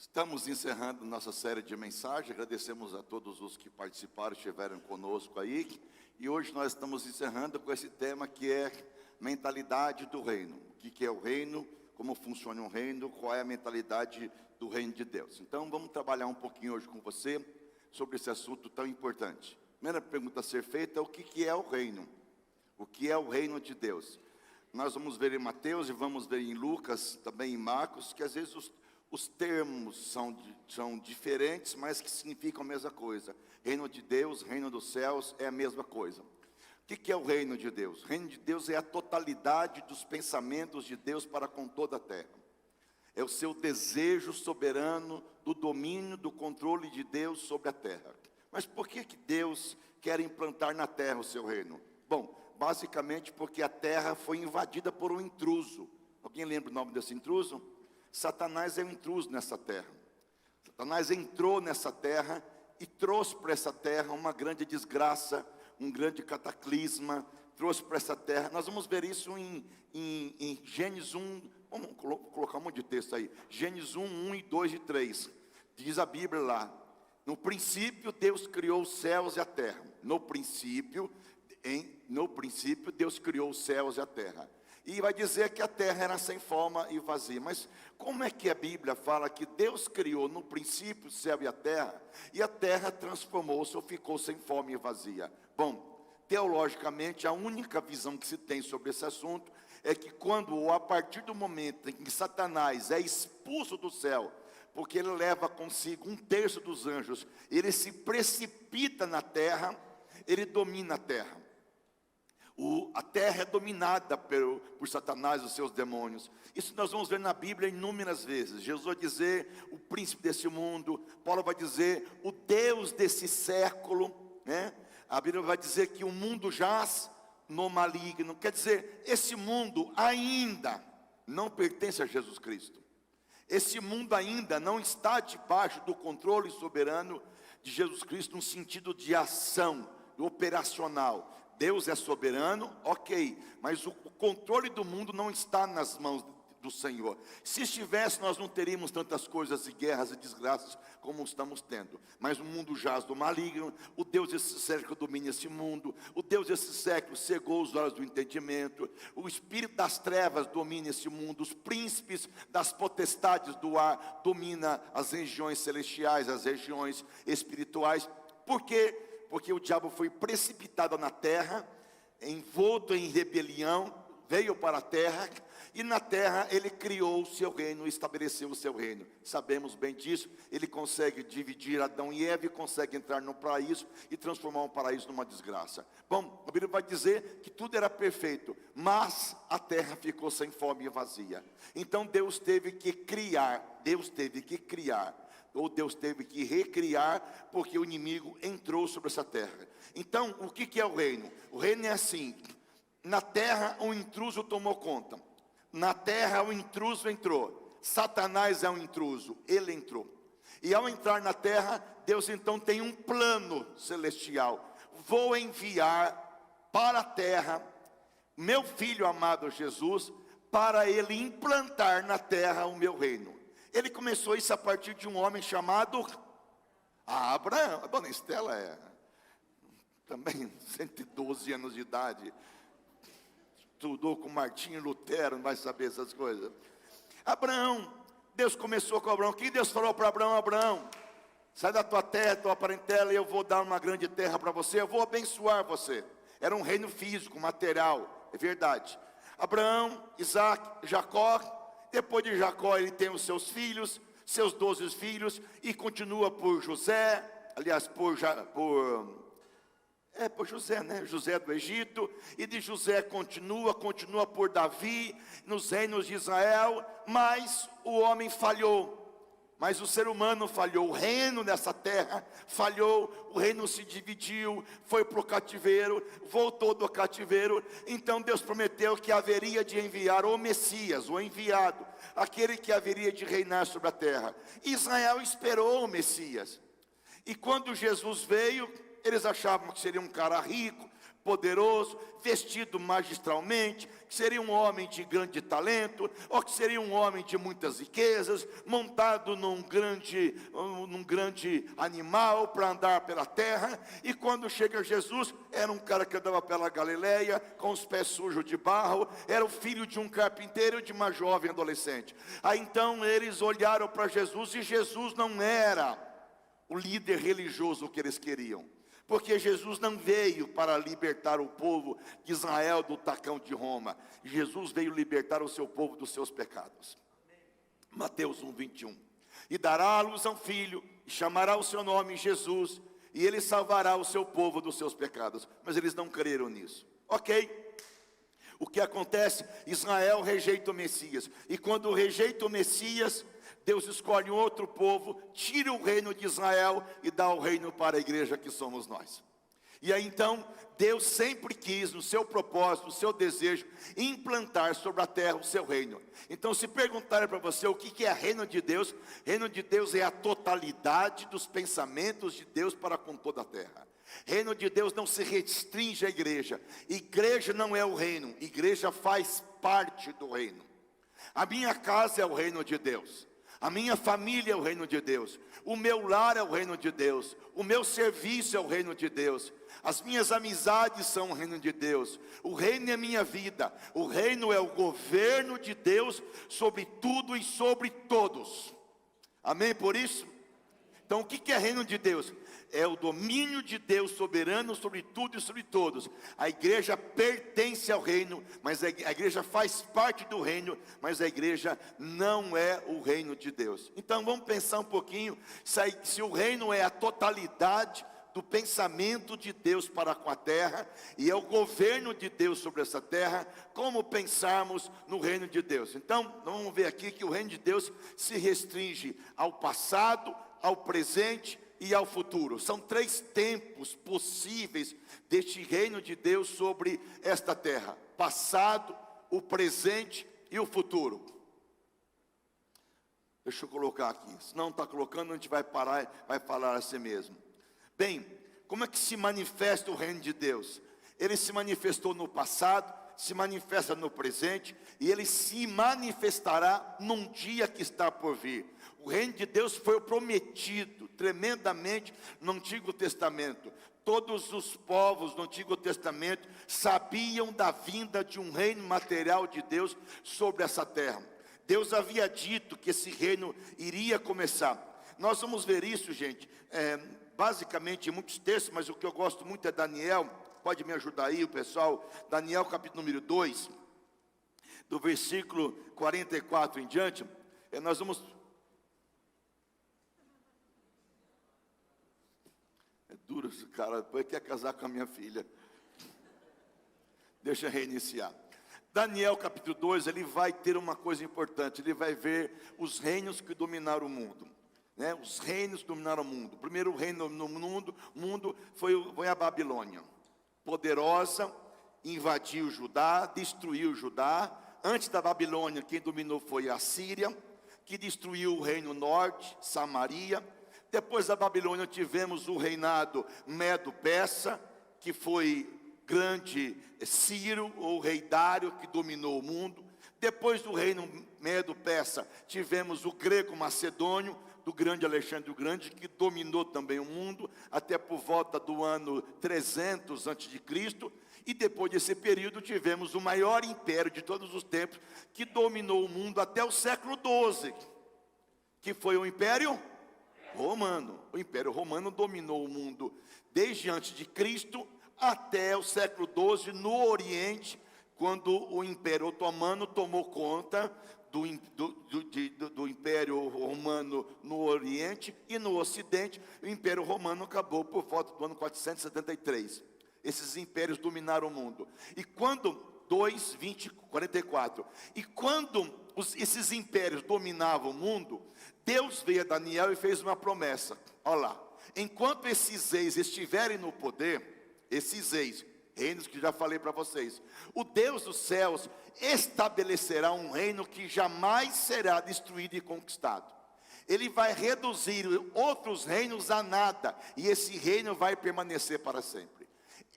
Estamos encerrando nossa série de mensagens. Agradecemos a todos os que participaram, estiveram conosco aí. E hoje nós estamos encerrando com esse tema que é mentalidade do reino. O que é o reino, como funciona o reino, qual é a mentalidade do reino de Deus. Então vamos trabalhar um pouquinho hoje com você sobre esse assunto tão importante. Primeira pergunta a ser feita é o que é o reino? O que é o reino de Deus? Nós vamos ver em Mateus e vamos ver em Lucas, também em Marcos, que às vezes os termos são diferentes, mas que significam a mesma coisa. Reino de Deus, reino dos céus é a mesma coisa. O que é o reino de Deus? O reino de Deus é a totalidade dos pensamentos de Deus para com toda a terra. É o seu desejo soberano do domínio, do controle de Deus sobre a terra. Mas por que Deus quer implantar na terra o seu reino? Bom, basicamente porque a terra foi invadida por um intruso. Alguém lembra o nome desse intruso? Satanás é um intruso nessa terra. Satanás entrou nessa terra e trouxe para essa terra uma grande desgraça, um grande cataclisma, trouxe para essa terra. Nós vamos ver isso em Gênesis 1, vamos colocar um monte de texto aí. Gênesis 1, 1 e 2 e 3. Diz a Bíblia lá: no princípio Deus criou os céus e a terra. No princípio Deus criou os céus e a terra. E vai dizer que a terra era sem forma e vazia. Mas como é que a Bíblia fala que Deus criou no princípio o céu e a terra transformou-se ou ficou sem forma e vazia? Bom, teologicamente a única visão que se tem sobre esse assunto é que quando ou a partir do momento em que Satanás é expulso do céu, porque ele leva consigo 1/3 dos anjos, ele se precipita na terra, ele domina a terra. A terra é dominada por Satanás e os seus demônios. Isso nós vamos ver na Bíblia inúmeras vezes. Jesus vai dizer o príncipe desse mundo. Paulo vai dizer o Deus desse século, né? A Bíblia vai dizer que o mundo jaz no maligno. Quer dizer, esse mundo ainda não pertence a Jesus Cristo. Esse mundo ainda não está debaixo do controle soberano de Jesus Cristo no sentido de ação, operacional. Deus é soberano, ok, mas o controle do mundo não está nas mãos do Senhor. Se estivesse, nós não teríamos tantas coisas e guerras e desgraças como estamos tendo. Mas o mundo jaz do maligno, o Deus desse século domina esse mundo, o Deus desse século cegou os olhos do entendimento, o espírito das trevas domina esse mundo, os príncipes das potestades do ar domina as regiões celestiais, as regiões espirituais. Por quê? Porque o diabo foi precipitado na terra, envolto em rebelião, veio para a terra, e na terra ele criou o seu reino, estabeleceu o seu reino. Sabemos bem disso. Ele consegue dividir Adão e Eva, e consegue entrar no paraíso e transformar um paraíso numa desgraça. Bom, a Bíblia vai dizer que tudo era perfeito, mas a terra ficou sem forma e vazia. Então Deus teve que criar, ou Deus teve que recriar, porque o inimigo entrou sobre essa terra. Então, o que é o reino? O reino é assim: na terra um intruso tomou conta, na terra o intruso entrou, Satanás é um intruso, ele entrou. E ao entrar na terra, Deus então tem um plano celestial: vou enviar para a terra meu filho amado Jesus, para ele implantar na terra o meu reino. Ele começou isso a partir de um homem chamado Abraão. A dona Estela é também 112 anos de idade, estudou com Martinho Lutero, não vai saber essas coisas. Abraão, Deus começou com Abraão. O que Deus falou para Abraão? Abraão, sai da tua terra, tua parentela, e eu vou dar uma grande terra para você, eu vou abençoar você. Era um reino físico, material, é verdade. Abraão, Isaac, Jacó. Depois de Jacó ele tem os seus filhos, seus 12 filhos, e continua por José, aliás, por José, né? José do Egito, e de José continua por Davi, nos reinos de Israel. Mas o homem falhou, mas o ser humano falhou, o reino nessa terra falhou, o reino se dividiu, foi para o cativeiro, voltou do cativeiro. Então Deus prometeu que haveria de enviar o Messias, o enviado, aquele que haveria de reinar sobre a terra. Israel esperou o Messias, e quando Jesus veio, eles achavam que seria um cara rico, poderoso, vestido magistralmente, que seria um homem de grande talento, ou que seria um homem de muitas riquezas, montado num grande animal para andar pela terra. E quando chega Jesus, era um cara que andava pela Galileia, com os pés sujos de barro, era o filho de um carpinteiro e de uma jovem adolescente. Aí então eles olharam para Jesus, e Jesus não era o líder religioso que eles queriam, porque Jesus não veio para libertar o povo de Israel do tacão de Roma. Jesus veio libertar o seu povo dos seus pecados. Mateus 1:21. E dará à luz a um filho, e chamará o seu nome Jesus, e ele salvará o seu povo dos seus pecados. Mas eles não creram nisso. Ok. O que acontece? Israel rejeita o Messias. E quando rejeita o Messias, Deus escolhe outro povo, tira o reino de Israel e dá o reino para a igreja que somos nós. E aí então, Deus sempre quis, no seu propósito, no seu desejo, implantar sobre a terra o seu reino. Então, se perguntarem para você o que é reino de Deus é a totalidade dos pensamentos de Deus para com toda a terra. Reino de Deus não se restringe à igreja. Igreja não é o reino, igreja faz parte do reino. A minha casa é o reino de Deus. A minha família é o reino de Deus. O meu lar é o reino de Deus. O meu serviço é o reino de Deus. As minhas amizades são o reino de Deus. O reino é minha vida. O reino é o governo de Deus sobre tudo e sobre todos. Amém por isso? Então o que é reino de Deus? É o domínio de Deus soberano sobre tudo e sobre todos. A igreja pertence ao reino, mas a igreja faz parte do reino, mas a igreja não é o reino de Deus. Então vamos pensar um pouquinho, se o reino é a totalidade do pensamento de Deus para com a terra, e é o governo de Deus sobre essa terra, como pensarmos no reino de Deus? Então, vamos ver aqui que o reino de Deus se restringe ao passado, ao presente e ao futuro. São 3 tempos possíveis deste reino de Deus sobre esta terra: passado, o presente e o futuro. Deixa eu colocar aqui, se não está colocando, a gente vai parar, vai falar assim mesmo. Bem, como é que se manifesta o reino de Deus? Ele se manifestou no passado, se manifesta no presente, e ele se manifestará num dia que está por vir. O reino de Deus foi prometido tremendamente no Antigo Testamento. Todos os povos do Antigo Testamento sabiam da vinda de um reino material de Deus sobre essa terra. Deus havia dito que esse reino iria começar. Nós vamos ver isso, gente, basicamente em muitos textos, mas o que eu gosto muito é Daniel. Pode me ajudar aí, o pessoal? Daniel capítulo número 2, do versículo 44 em diante. Nós vamos... É duro esse cara, depois quer casar com a minha filha. Deixa eu reiniciar. Daniel capítulo 2, ele vai ter uma coisa importante. Ele vai ver os reinos que dominaram o mundo. Os reinos que dominaram o mundo. O primeiro reino no mundo foi a Babilônia. Poderosa, invadiu Judá, destruiu Judá. Antes da Babilônia, quem dominou foi a Síria, que destruiu o reino norte, Samaria. Depois da Babilônia tivemos o reinado Medo-Persa, que foi grande Ciro, ou rei Dário, que dominou o mundo. Depois do reino Medo-Persa, tivemos o grego-macedônio, do grande Alexandre o Grande, que dominou também o mundo, até por volta do ano 300 a.C., e depois desse período tivemos o maior império de todos os tempos, que dominou o mundo até o século XII, que foi o Império Romano. O Império Romano dominou o mundo desde antes de Cristo até o século XII, no Oriente, quando o Império Otomano tomou conta do Império Romano no Oriente, e no Ocidente o Império Romano acabou por volta do ano 473. Esses impérios dominaram o mundo. E quando 44. E quando esses impérios dominavam o mundo, Deus veio a Daniel e fez uma promessa. Olha lá, enquanto esses reis estiverem no poder, esses reis, reinos que já falei para vocês, o Deus dos céus estabelecerá um reino que jamais será destruído e conquistado. Ele vai reduzir outros reinos a nada, e esse reino vai permanecer para sempre.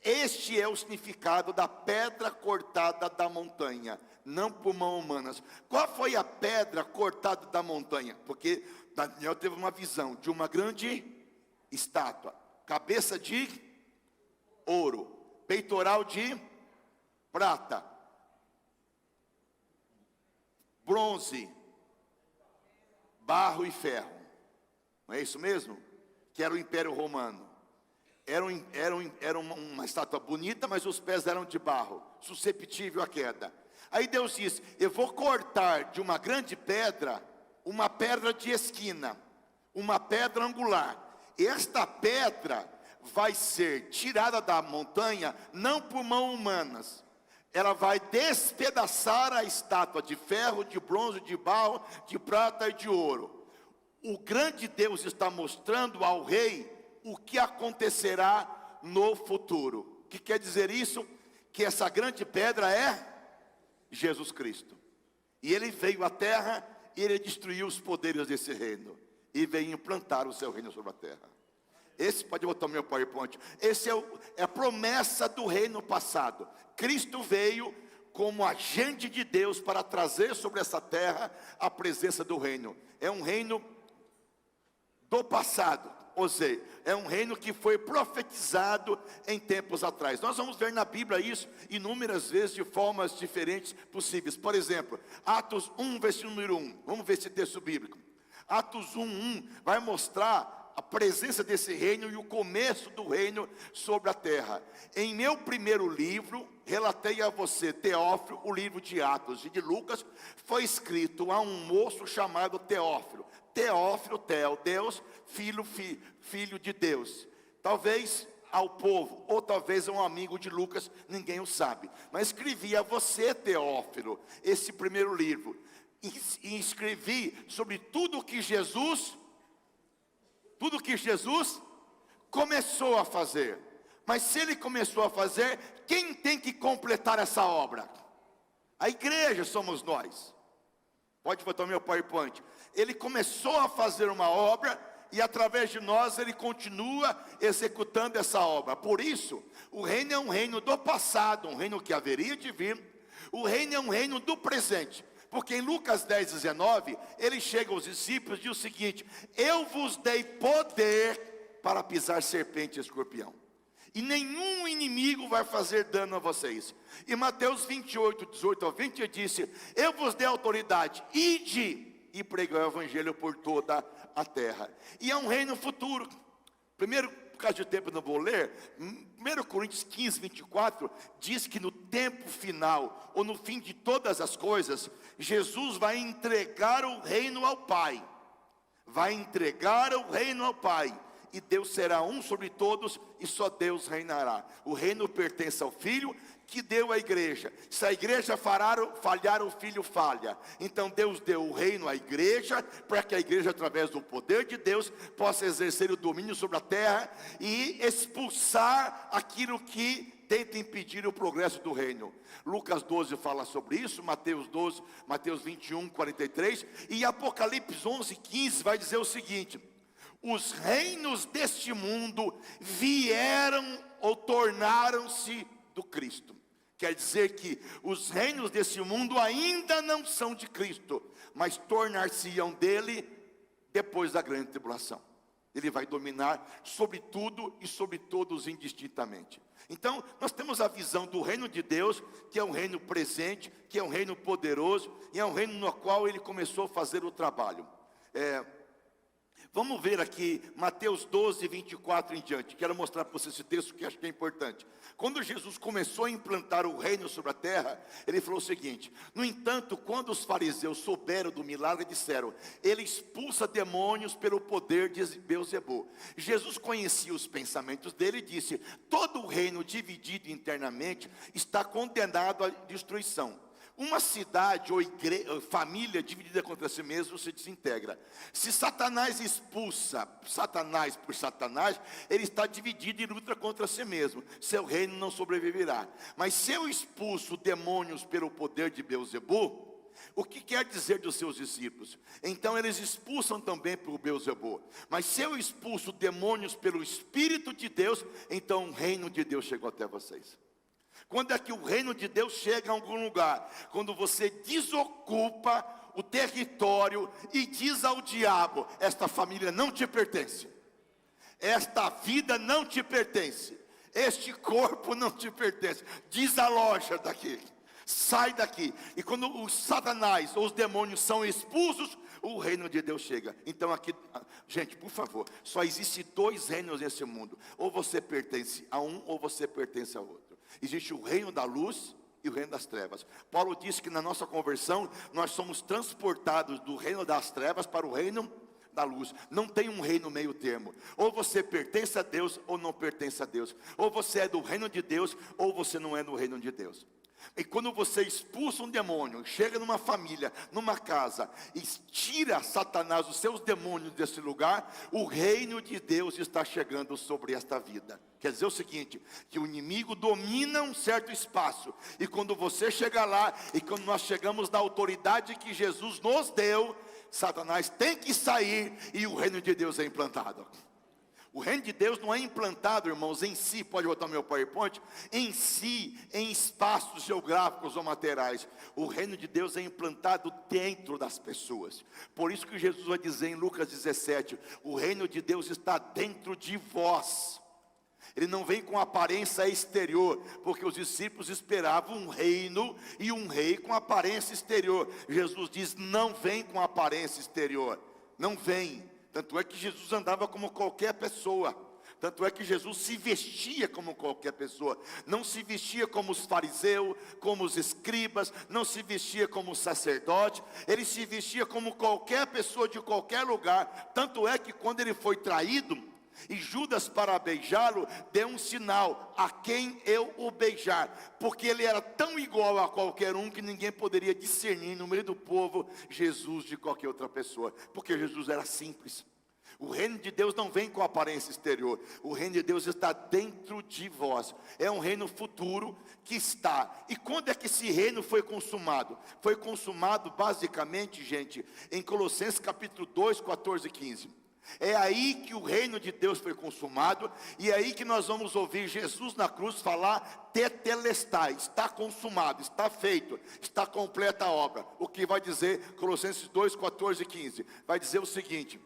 Este é o significado da pedra cortada da montanha, não por mãos humanas. Qual foi a pedra cortada da montanha? Porque Daniel teve uma visão de uma grande estátua, cabeça de ouro, peitoral de prata, bronze, barro e ferro. Não é isso mesmo? Que era o Império Romano. Era uma estátua bonita, mas os pés eram de barro, susceptível à queda. Aí Deus diz: eu vou cortar de uma grande pedra, uma pedra de esquina, uma pedra angular. Esta pedra vai ser tirada da montanha, não por mãos humanas. Ela vai despedaçar a estátua de ferro, de bronze, de barro, de prata e de ouro. O grande Deus está mostrando ao rei o que acontecerá no futuro. O que quer dizer isso? Que essa grande pedra é Jesus Cristo. E ele veio à terra e ele destruiu os poderes desse reino. E veio implantar o seu reino sobre a terra. Esse, pode botar o meu PowerPoint. Esse é a promessa do reino passado. Cristo veio como agente de Deus para trazer sobre essa terra a presença do reino. É um reino do passado. Ou seja, é um reino que foi profetizado em tempos atrás. Nós vamos ver na Bíblia isso inúmeras vezes de formas diferentes possíveis. Por exemplo, Atos 1, versículo número 1. Vamos ver esse texto bíblico. Atos 1, 1 vai mostrar a presença desse reino e o começo do reino sobre a terra. Em meu primeiro livro, relatei a você, Teófilo, o livro de Atos e de Lucas, foi escrito a um moço chamado Teófilo. Teófilo, Deus, filho de Deus. Talvez ao povo, ou talvez a um amigo de Lucas, ninguém o sabe. Mas escrevi a você, Teófilo, esse primeiro livro. E escrevi sobre tudo que Jesus começou a fazer. Mas se ele começou a fazer, quem tem que completar essa obra? A igreja somos nós. Pode botar o meu PowerPoint. Ele começou a fazer uma obra e através de nós ele continua executando essa obra. Por isso, o reino é um reino do passado, um reino que haveria de vir. O reino é um reino do presente. Porque em Lucas 10, 19, ele chega aos discípulos e diz o seguinte: eu vos dei poder para pisar serpente e escorpião, e nenhum inimigo vai fazer dano a vocês. E Mateus 28, 18 ao 20, ele disse: eu vos dei autoridade, ide e pregai o evangelho por toda a terra. E é um reino futuro. Primeiro, por causa de tempo eu não vou ler, 1 Coríntios 15, 24, diz que no tempo final, ou no fim de todas as coisas, Jesus vai entregar o reino ao Pai. Vai entregar o reino ao Pai. E Deus será um sobre todos, e só Deus reinará. O reino pertence ao Filho, que deu à igreja. Se a igreja falhar, o Filho falha. Então Deus deu o reino à igreja, para que a igreja, através do poder de Deus, possa exercer o domínio sobre a terra, e expulsar aquilo que tenta impedir o progresso do reino. Lucas 12 fala sobre isso, Mateus 12, Mateus 21, 43, e Apocalipse 11, 15 vai dizer o seguinte: os reinos deste mundo vieram ou tornaram-se do Cristo. Quer dizer que os reinos desse mundo ainda não são de Cristo, mas tornar-se-ão dele depois da grande tribulação. Ele vai dominar sobre tudo e sobre todos indistintamente. Então, nós temos a visão do reino de Deus, que é um reino presente, que é um reino poderoso, e é um reino no qual ele começou a fazer o trabalho. Vamos ver aqui Mateus 12, 24 em diante. Quero mostrar para você esse texto que acho que é importante. Quando Jesus começou a implantar o reino sobre a terra, ele falou o seguinte: no entanto, quando os fariseus souberam do milagre, disseram: ele expulsa demônios pelo poder de Beelzebú. Jesus conhecia os pensamentos dele e disse: todo o reino dividido internamente está condenado à destruição. Uma cidade ou família dividida contra si mesmo se desintegra. Se Satanás expulsa Satanás por Satanás, ele está dividido e luta contra si mesmo. Seu reino não sobreviverá. Mas se eu expulso demônios pelo poder de Beelzebú, O que quer dizer dos seus discípulos? Então eles expulsam também por Beelzebul. Mas se eu expulso demônios pelo Espírito de Deus, então o reino de Deus chegou até vocês. Quando é que o reino de Deus chega a algum lugar? Quando você desocupa o território e diz ao diabo: esta família não te pertence, esta vida não te pertence, este corpo não te pertence, desaloja daqui, sai daqui. E quando os Satanás ou os demônios são expulsos, o reino de Deus chega. Então aqui, gente, por favor, só existe dois reinos nesse mundo: ou você pertence a um, ou você pertence a outro. Existe o reino da luz e o reino das trevas. Paulo disse que na nossa conversão nós somos transportados do reino das trevas para o reino da luz. Não tem um reino meio termo. Ou você pertence a Deus ou não pertence a Deus. Ou você é do reino de Deus ou você não é do reino de Deus. E quando você expulsa um demônio, chega numa família, numa casa, e tira Satanás, os seus demônios desse lugar, o reino de Deus está chegando sobre esta vida. Quer dizer o seguinte, que o inimigo domina um certo espaço, e quando você chega lá, e quando nós chegamos na autoridade que Jesus nos deu, Satanás tem que sair, e o reino de Deus é implantado. O reino de Deus não é implantado, irmãos, em si, pode botar meu PowerPoint, em si, em espaços geográficos ou materiais. O reino de Deus é implantado dentro das pessoas. Por isso que Jesus vai dizer em Lucas 17, o reino de Deus está dentro de vós. Ele não vem com aparência exterior, porque os discípulos esperavam um reino e um rei com aparência exterior. Jesus diz, não vem com aparência exterior, não vem. Tanto é que Jesus andava como qualquer pessoa. Tanto é que Jesus se vestia como qualquer pessoa. Não se vestia como os fariseus, como os escribas. Não se vestia como o sacerdote. Ele se vestia como qualquer pessoa de qualquer lugar. Tanto é que quando ele foi traído, e Judas, para beijá-lo, deu um sinal: a quem eu o beijar. Porque ele era tão igual a qualquer um que ninguém poderia discernir no meio do povo Jesus de qualquer outra pessoa. Porque Jesus era simples. O reino de Deus não vem com aparência exterior. O reino de Deus está dentro de vós. É um reino futuro que está. E quando é que esse reino foi consumado? Foi consumado basicamente, gente, em Colossenses capítulo 2, 14 e 15. É aí que o reino de Deus foi consumado, e é aí que nós vamos ouvir Jesus na cruz falar, tetelestai, está consumado, está feito, está completa a obra. O que vai dizer Colossenses 2, 14 e 15? Vai dizer o seguinte: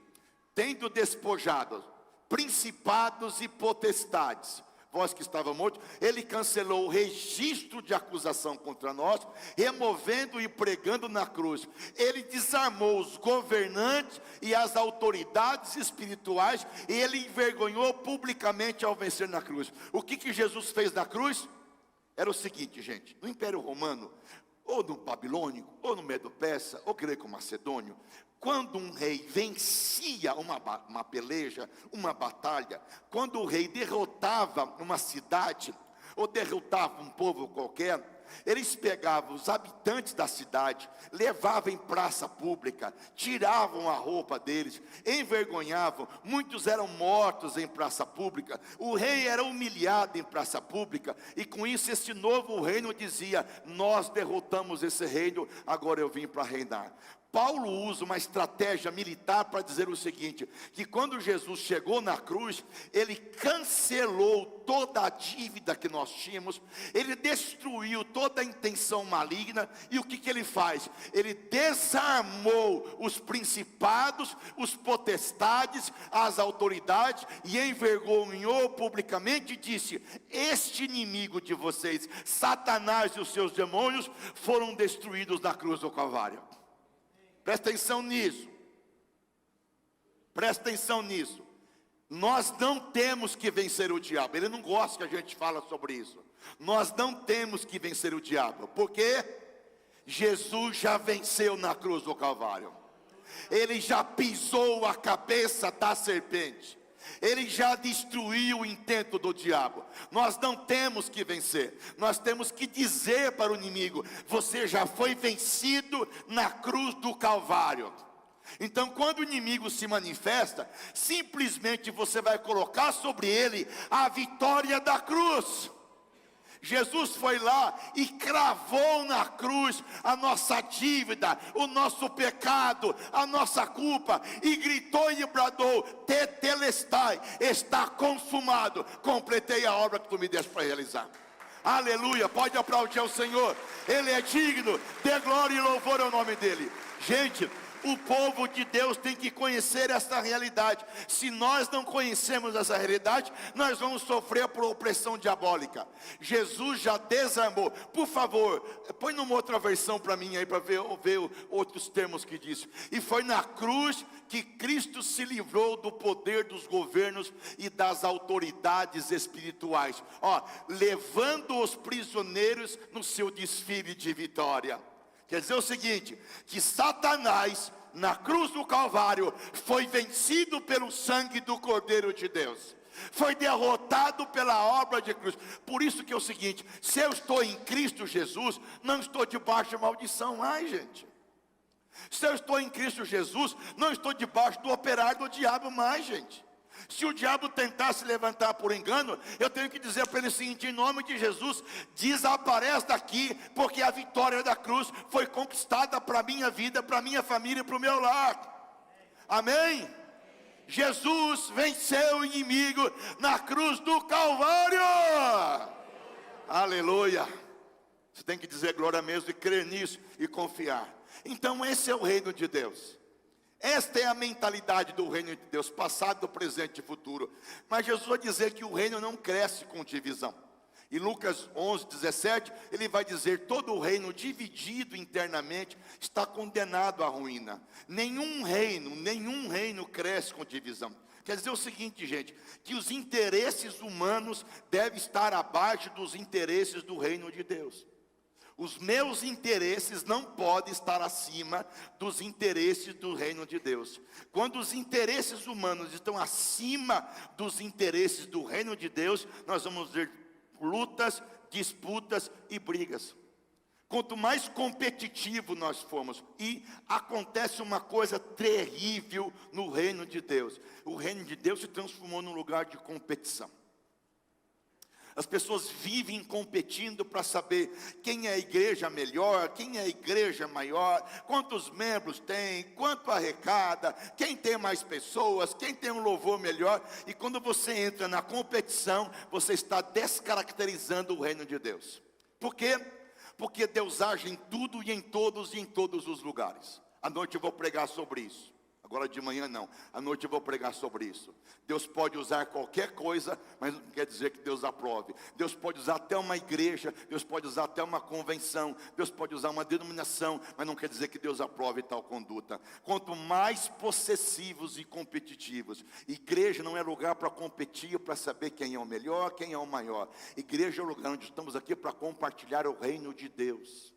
tendo despojado principados e potestades, vós que estava morto, ele cancelou o registro de acusação contra nós, removendo e pregando na cruz. Ele desarmou os governantes e as autoridades espirituais, e ele envergonhou publicamente ao vencer na cruz. O que Jesus fez na cruz? Era o seguinte, gente: no Império Romano, ou no Babilônico, ou no Medo-Persa, ou Greco-Macedônio, quando um rei vencia uma peleja, uma batalha, quando o rei derrotava uma cidade, ou derrotava um povo qualquer, eles pegavam os habitantes da cidade, levavam em praça pública, tiravam a roupa deles, envergonhavam, muitos eram mortos em praça pública, o rei era humilhado em praça pública, e com isso esse novo reino dizia: nós derrotamos esse reino, agora eu vim para reinar. Paulo usa uma estratégia militar para dizer o seguinte, que quando Jesus chegou na cruz, ele cancelou toda a dívida que nós tínhamos, ele destruiu toda a intenção maligna, e o que ele faz? Ele desarmou os principados, os potestades, as autoridades, e envergonhou publicamente e disse: este inimigo de vocês, Satanás e os seus demônios, foram destruídos na cruz do Calvário. Presta atenção nisso. Presta atenção nisso. Nós não temos que vencer o diabo. Ele não gosta que a gente fala sobre isso. Nós não temos que vencer o diabo. Porque Jesus já venceu na cruz do Calvário. Ele já pisou a cabeça da serpente. Ele já destruiu o intento do diabo. Nós não temos que vencer. Nós temos que dizer para o inimigo: você já foi vencido na cruz do Calvário. Então quando o inimigo se manifesta, simplesmente você vai colocar sobre ele a vitória da cruz. Jesus foi lá e cravou na cruz a nossa dívida, o nosso pecado, a nossa culpa, e gritou e bradou: tetelestai, está consumado, completei a obra que tu me deste para realizar. Aleluia, pode aplaudir ao Senhor, Ele é digno, dê glória e louvor ao nome dEle. Gente, o povo de Deus tem que conhecer essa realidade. Se nós não conhecemos essa realidade, nós vamos sofrer por opressão diabólica. Jesus já desarmou. Por favor, põe numa outra versão para mim aí, para ver outros termos que diz. E foi na cruz que Cristo se livrou do poder dos governos e das autoridades espirituais, levando os prisioneiros no seu desfile de vitória. Quer dizer o seguinte, que Satanás, na cruz do Calvário, foi vencido pelo sangue do Cordeiro de Deus. Foi derrotado pela obra de cruz. Por isso que é o seguinte, se eu estou em Cristo Jesus, não estou debaixo de maldição mais, gente. Se eu estou em Cristo Jesus, não estou debaixo do operar do diabo mais, gente. Se o diabo tentar se levantar por engano, eu tenho que dizer para ele o seguinte: em nome de Jesus, desaparece daqui, porque a vitória da cruz foi conquistada para a minha vida, para a minha família e para o meu lar. Amém? Jesus venceu o inimigo na cruz do Calvário. Aleluia. Você tem que dizer glória mesmo e crer nisso e confiar. Então esse é o reino de Deus. Esta é a mentalidade do reino de Deus, passado, presente e futuro. Mas Jesus vai dizer que o reino não cresce com divisão. Em Lucas 11, 17, ele vai dizer: todo o reino dividido internamente está condenado à ruína. Nenhum reino cresce com divisão. Quer dizer o seguinte, gente, que os interesses humanos devem estar abaixo dos interesses do reino de Deus. Os meus interesses não podem estar acima dos interesses do reino de Deus. Quando os interesses humanos estão acima dos interesses do reino de Deus, nós vamos ver lutas, disputas e brigas. Quanto mais competitivo nós formos, e acontece uma coisa terrível no reino de Deus. O reino de Deus se transformou num lugar de competição. As pessoas vivem competindo para saber quem é a igreja melhor, quem é a igreja maior, quantos membros tem, quanto arrecada, quem tem mais pessoas, quem tem um louvor melhor. E quando você entra na competição, você está descaracterizando o reino de Deus. Por quê? Porque Deus age em tudo e em todos os lugares. À noite eu vou pregar sobre isso. Agora de manhã não, à noite eu vou pregar sobre isso. Deus pode usar qualquer coisa, mas não quer dizer que Deus aprove. Deus pode usar até uma igreja, Deus pode usar até uma convenção, Deus pode usar uma denominação, mas não quer dizer que Deus aprove tal conduta. Quanto mais possessivos e competitivos, igreja não é lugar para competir, para saber quem é o melhor, quem é o maior. Igreja é o lugar onde estamos aqui para compartilhar o reino de Deus.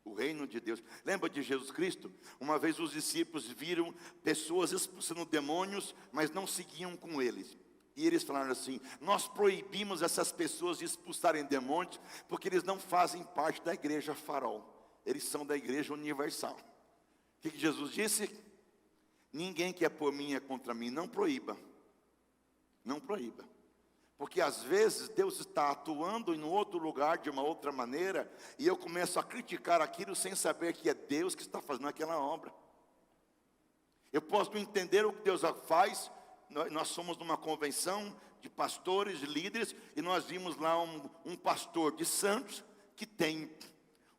O reino de Deus. Lembra de Jesus Cristo? Uma vez os discípulos viram pessoas expulsando demônios, mas não seguiam com eles. E eles falaram assim: nós proibimos essas pessoas de expulsarem demônios, porque eles não fazem parte da igreja farol. Eles são da igreja universal. O que Jesus disse? Ninguém que é por mim é contra mim. Não proíba. Não proíba. Porque às vezes Deus está atuando em outro lugar de uma outra maneira, e eu começo a criticar aquilo sem saber que é Deus que está fazendo aquela obra. Eu posso entender o que Deus faz. Nós somos numa convenção de pastores, de líderes, e nós vimos lá um pastor de Santos que tem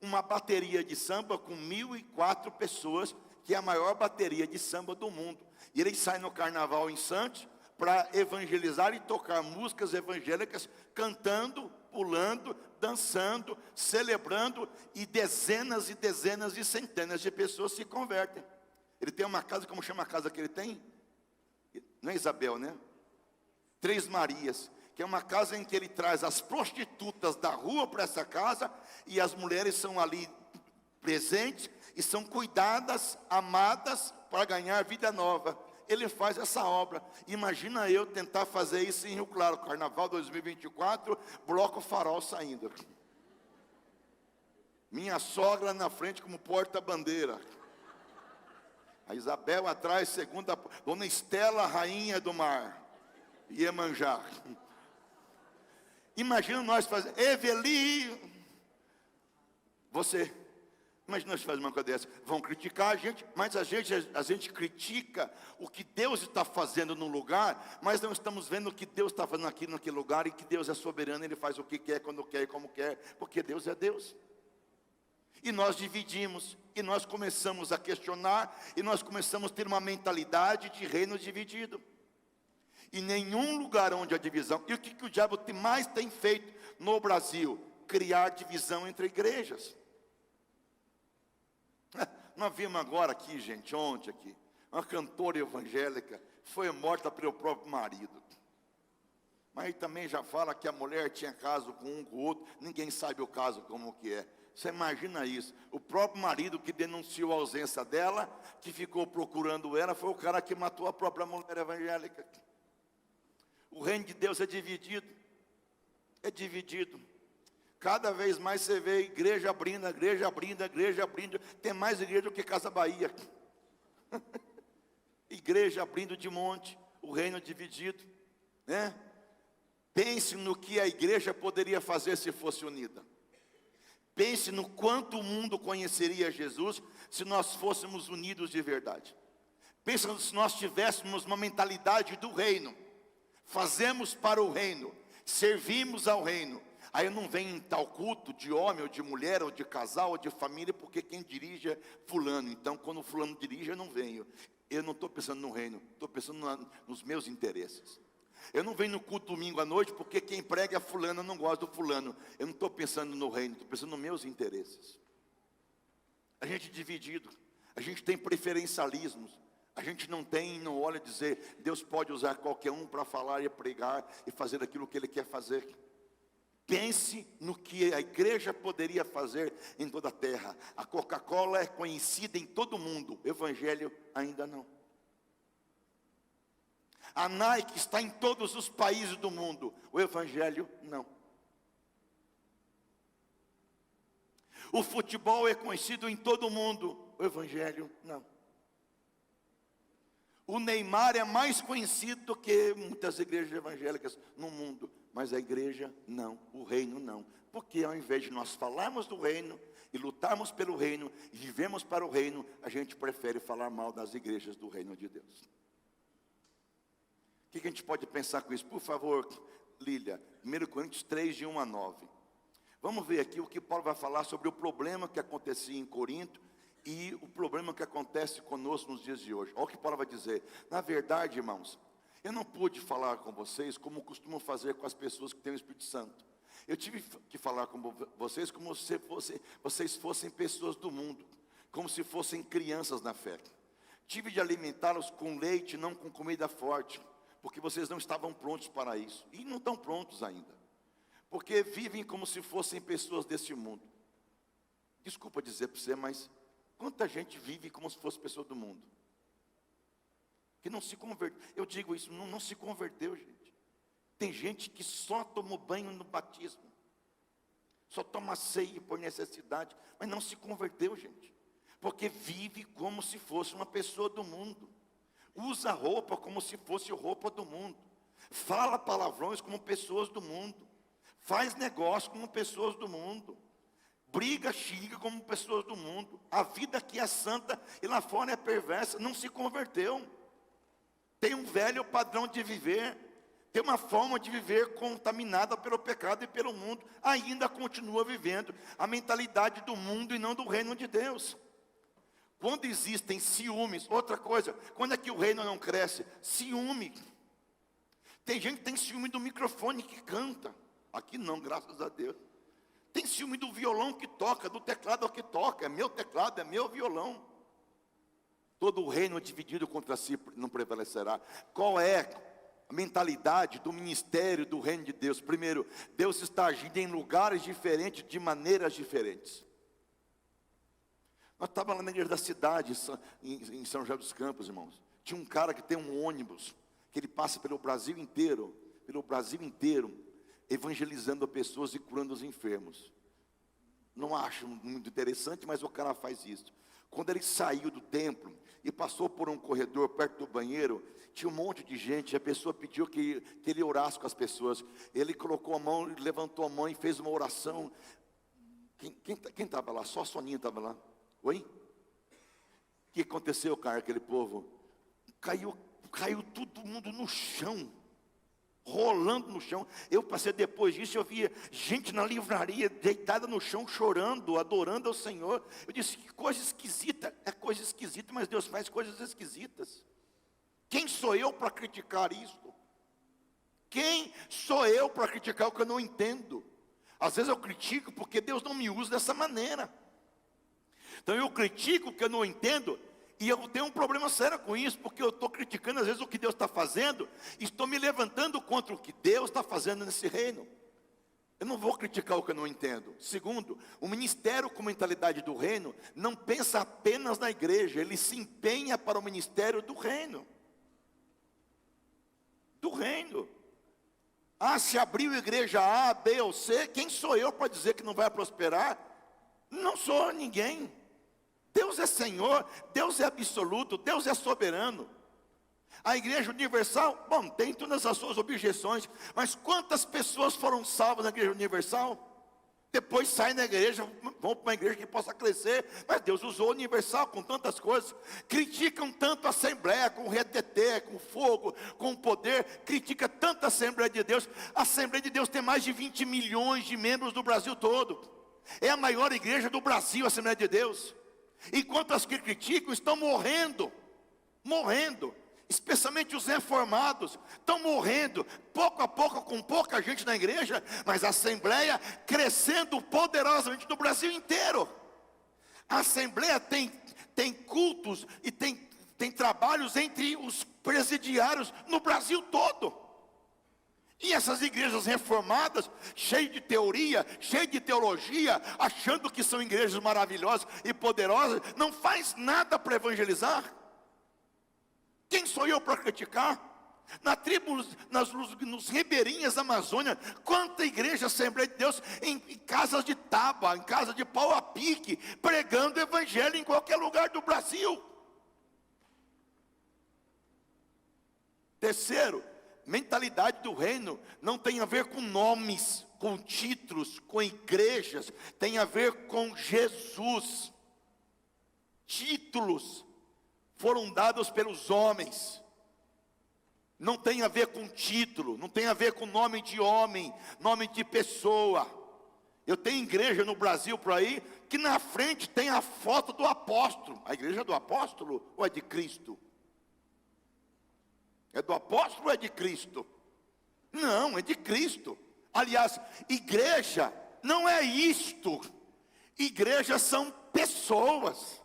uma bateria de samba com 1.004 pessoas, que é a maior bateria de samba do mundo. E ele sai no carnaval em Santos para evangelizar e tocar músicas evangélicas, cantando, pulando, dançando, celebrando, e dezenas e centenas de pessoas se convertem. Ele tem uma casa, como chama a casa que ele tem? Não é Isabel, né? Três Marias, que é uma casa em que ele traz as prostitutas da rua para essa casa, e as mulheres são ali presentes, e são cuidadas, amadas, para ganhar vida nova. Ele faz essa obra. Imagina eu tentar fazer isso em Rio Claro, Carnaval 2024, bloco farol saindo. Minha sogra na frente como porta-bandeira. A Isabel atrás, segunda, Dona Estela, rainha do mar. Iemanjá. Imagina nós fazendo, Eveli, você, imagina nós fazendo uma coisa dessa. Vão criticar a gente, mas a gente critica o que Deus está fazendo no lugar, mas não estamos vendo o que Deus está fazendo aqui naquele lugar, e que Deus é soberano, Ele faz o que quer, quando quer e como quer, porque Deus é Deus. E nós dividimos, e nós começamos a questionar, e nós começamos a ter uma mentalidade de reino dividido. E nenhum lugar onde há divisão. E o que o diabo mais tem feito no Brasil? Criar divisão entre igrejas. Nós vimos agora aqui, gente, ontem aqui, uma cantora evangélica foi morta pelo próprio marido. Mas aí também já fala que a mulher tinha caso com um, com o outro, ninguém sabe o caso como que é. Você imagina isso? O próprio marido que denunciou a ausência dela, que ficou procurando ela, foi o cara que matou a própria mulher evangélica. O reino de Deus é dividido. É dividido. Cada vez mais você vê igreja abrindo, igreja abrindo, igreja abrindo. Tem mais igreja do que Casa Bahia. Igreja abrindo de monte. O reino dividido, né? Pense no que a igreja poderia fazer se fosse unida. Pense no quanto o mundo conheceria Jesus se nós fôssemos unidos de verdade. Pense se nós tivéssemos uma mentalidade do reino. Fazemos para o reino, servimos ao reino. Aí eu não venho em tal culto de homem ou de mulher ou de casal ou de família, porque quem dirige é fulano. Então quando fulano dirige eu não venho. Eu não estou pensando no reino, estou pensando nos meus interesses. Eu não venho no culto domingo à noite, porque quem prega é fulano, eu não gosto do fulano. Eu não estou pensando no reino, estou pensando nos meus interesses. A gente é dividido, a gente tem preferencialismos. A gente não olha dizer, Deus pode usar qualquer um para falar e pregar e fazer aquilo que Ele quer fazer. Pense no que a igreja poderia fazer em toda a terra. A Coca-Cola é conhecida em todo o mundo, o Evangelho ainda não. A Nike está em todos os países do mundo, o Evangelho não. O futebol é conhecido em todo o mundo, o Evangelho não. O Neymar é mais conhecido do que muitas igrejas evangélicas no mundo, mas a igreja não, o reino não. Porque ao invés de nós falarmos do reino e lutarmos pelo reino e vivemos para o reino, a gente prefere falar mal das igrejas do reino de Deus. O que a gente pode pensar com isso? Por favor, Lília, 1 Coríntios 3, de 1 a 9. Vamos ver aqui o que Paulo vai falar sobre o problema que acontecia em Corinto e o problema que acontece conosco nos dias de hoje. Olha o que Paulo vai dizer. Na verdade, irmãos, eu não pude falar com vocês como costumo fazer com as pessoas que têm o Espírito Santo. Eu tive que falar com vocês como se vocês fossem pessoas do mundo, como se fossem crianças na fé. Tive de alimentá-los com leite, não com comida forte, porque vocês não estavam prontos para isso. E não estão prontos ainda, porque vivem como se fossem pessoas deste mundo. Desculpa dizer para você, mas quanta gente vive como se fosse pessoa do mundo? Que não se converteu. Eu digo isso, não se converteu, gente. Tem gente que só tomou banho no batismo, só toma ceia por necessidade, mas não se converteu, gente. Porque vive como se fosse uma pessoa do mundo. Usa roupa como se fosse roupa do mundo. Fala palavrões como pessoas do mundo. Faz negócio como pessoas do mundo. Briga, xinga como pessoas do mundo. A vida aqui é santa e lá fora é perversa. Não se converteu. Tem um velho padrão de viver. Tem uma forma de viver contaminada pelo pecado e pelo mundo. Ainda continua vivendo a mentalidade do mundo e não do reino de Deus. Quando existem ciúmes, outra coisa, quando é que o reino não cresce? Ciúme. Tem gente que tem ciúme do microfone que canta. Aqui não, graças a Deus. Tem ciúme do violão que toca, do teclado que toca. É meu teclado, é meu violão. Todo o reino dividido contra si não prevalecerá. Qual é a mentalidade do ministério do reino de Deus? Primeiro, Deus está agindo em lugares diferentes, de maneiras diferentes. Nós estávamos lá na igreja da cidade, em São José dos Campos, irmãos. Tinha um cara que tem um ônibus, que ele passa pelo Brasil inteiro, evangelizando pessoas e curando os enfermos. Não acho muito interessante, mas o cara faz isso. Quando ele saiu do templo e passou por um corredor perto do banheiro, tinha um monte de gente. A pessoa pediu que ele orasse com as pessoas. Ele colocou a mão, levantou a mão e fez uma oração. Quem estava lá? Só a Soninha estava lá. Oi? O que aconteceu, cara, aquele povo? Caiu todo mundo no chão, rolando no chão. Eu passei depois disso, eu via gente na livraria, deitada no chão, chorando, adorando ao Senhor. Eu disse, que coisa esquisita. É coisa esquisita, mas Deus faz coisas esquisitas. Quem sou eu para criticar isso? Quem sou eu para criticar o que eu não entendo? Às vezes eu critico porque Deus não me usa dessa maneira. Então eu critico o que eu não entendo, e eu tenho um problema sério com isso, porque eu estou criticando às vezes o que Deus está fazendo, e estou me levantando contra o que Deus está fazendo nesse reino. Eu não vou criticar o que eu não entendo. Segundo, o ministério com mentalidade do reino não pensa apenas na igreja, ele se empenha para o ministério do reino. Do reino. Ah, se abriu igreja A, B ou C, quem sou eu para dizer que não vai prosperar? Não sou ninguém. Deus é Senhor, Deus é absoluto, Deus é soberano. A igreja universal, bom, tem todas as suas objeções, mas quantas pessoas foram salvas na igreja universal? Depois saem da igreja, vão para uma igreja que possa crescer, mas Deus usou a universal com tantas coisas. Criticam tanto a Assembleia, com o reteté, com fogo, com o poder, critica tanto a Assembleia de Deus. A Assembleia de Deus tem mais de 20 milhões de membros do Brasil todo. É a maior igreja do Brasil, a Assembleia de Deus. Enquanto as que criticam estão morrendo, especialmente os reformados, estão morrendo, pouco a pouco, com pouca gente na igreja, mas a Assembleia crescendo poderosamente no Brasil inteiro. A Assembleia tem cultos e tem trabalhos entre os presidiários no Brasil todo. E essas igrejas reformadas, cheias de teoria, cheias de teologia, achando que são igrejas maravilhosas e poderosas, não faz nada para evangelizar. Quem sou eu para criticar? Na tribo, nos ribeirinhas da Amazônia, quanta igreja Assembleia de Deus em casas de tábua, em casa de pau a pique, pregando o evangelho em qualquer lugar do Brasil. Terceiro, mentalidade do reino não tem a ver com nomes, com títulos, com igrejas, tem a ver com Jesus. Títulos foram dados pelos homens, não tem a ver com título, não tem a ver com nome de homem, nome de pessoa. Eu tenho igreja no Brasil por aí, que na frente tem a foto do apóstolo. A igreja é do apóstolo ou é de Cristo? É do apóstolo ou é de Cristo? Não, é de Cristo. Aliás, igreja não é isto. Igreja são pessoas.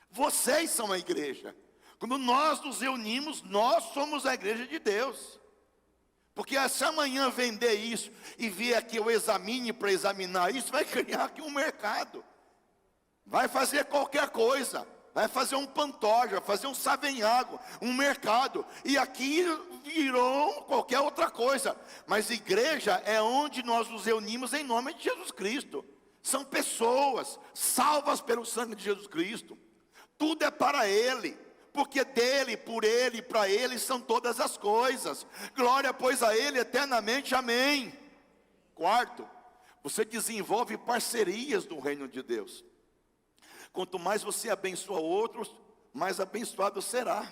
Vocês são a igreja. Quando nós nos reunimos, nós somos a igreja de Deus. Porque se amanhã vender isso e vier aqui o Examine para examinar isso, vai criar aqui um mercado. Vai fazer qualquer coisa. Vai fazer um Pantoja, vai fazer um Savenhago, um mercado. E aqui virou qualquer outra coisa. Mas igreja é onde nós nos reunimos em nome de Jesus Cristo. São pessoas salvas pelo sangue de Jesus Cristo. Tudo é para Ele, porque dele, por Ele, para Ele são todas as coisas. Glória, pois, a Ele eternamente, amém. Quarto, você desenvolve parcerias no reino de Deus. Quanto mais você abençoa outros, mais abençoado será.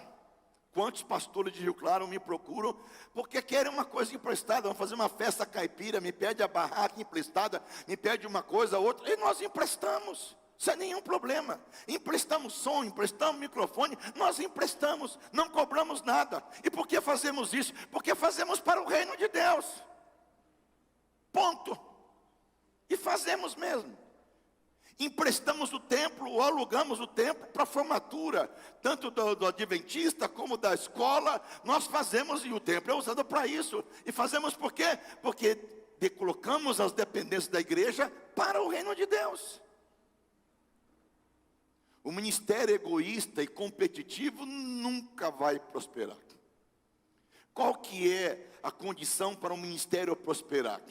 Quantos pastores de Rio Claro me procuram, porque querem uma coisa emprestada, vão fazer uma festa caipira, me pede a barraca emprestada, me pede uma coisa, outra, e nós emprestamos. Sem nenhum problema. Emprestamos som, emprestamos microfone, nós emprestamos, não cobramos nada. E por que fazemos isso? Porque fazemos para o reino de Deus. Ponto. E fazemos mesmo. Emprestamos o templo ou alugamos o templo para formatura, tanto do adventista como da escola. Nós fazemos, e o templo é usado para isso. E fazemos por quê? Porque colocamos as dependências da igreja para o reino de Deus. O ministério egoísta e competitivo nunca vai prosperar. Qual que é a condição para um ministério prosperar?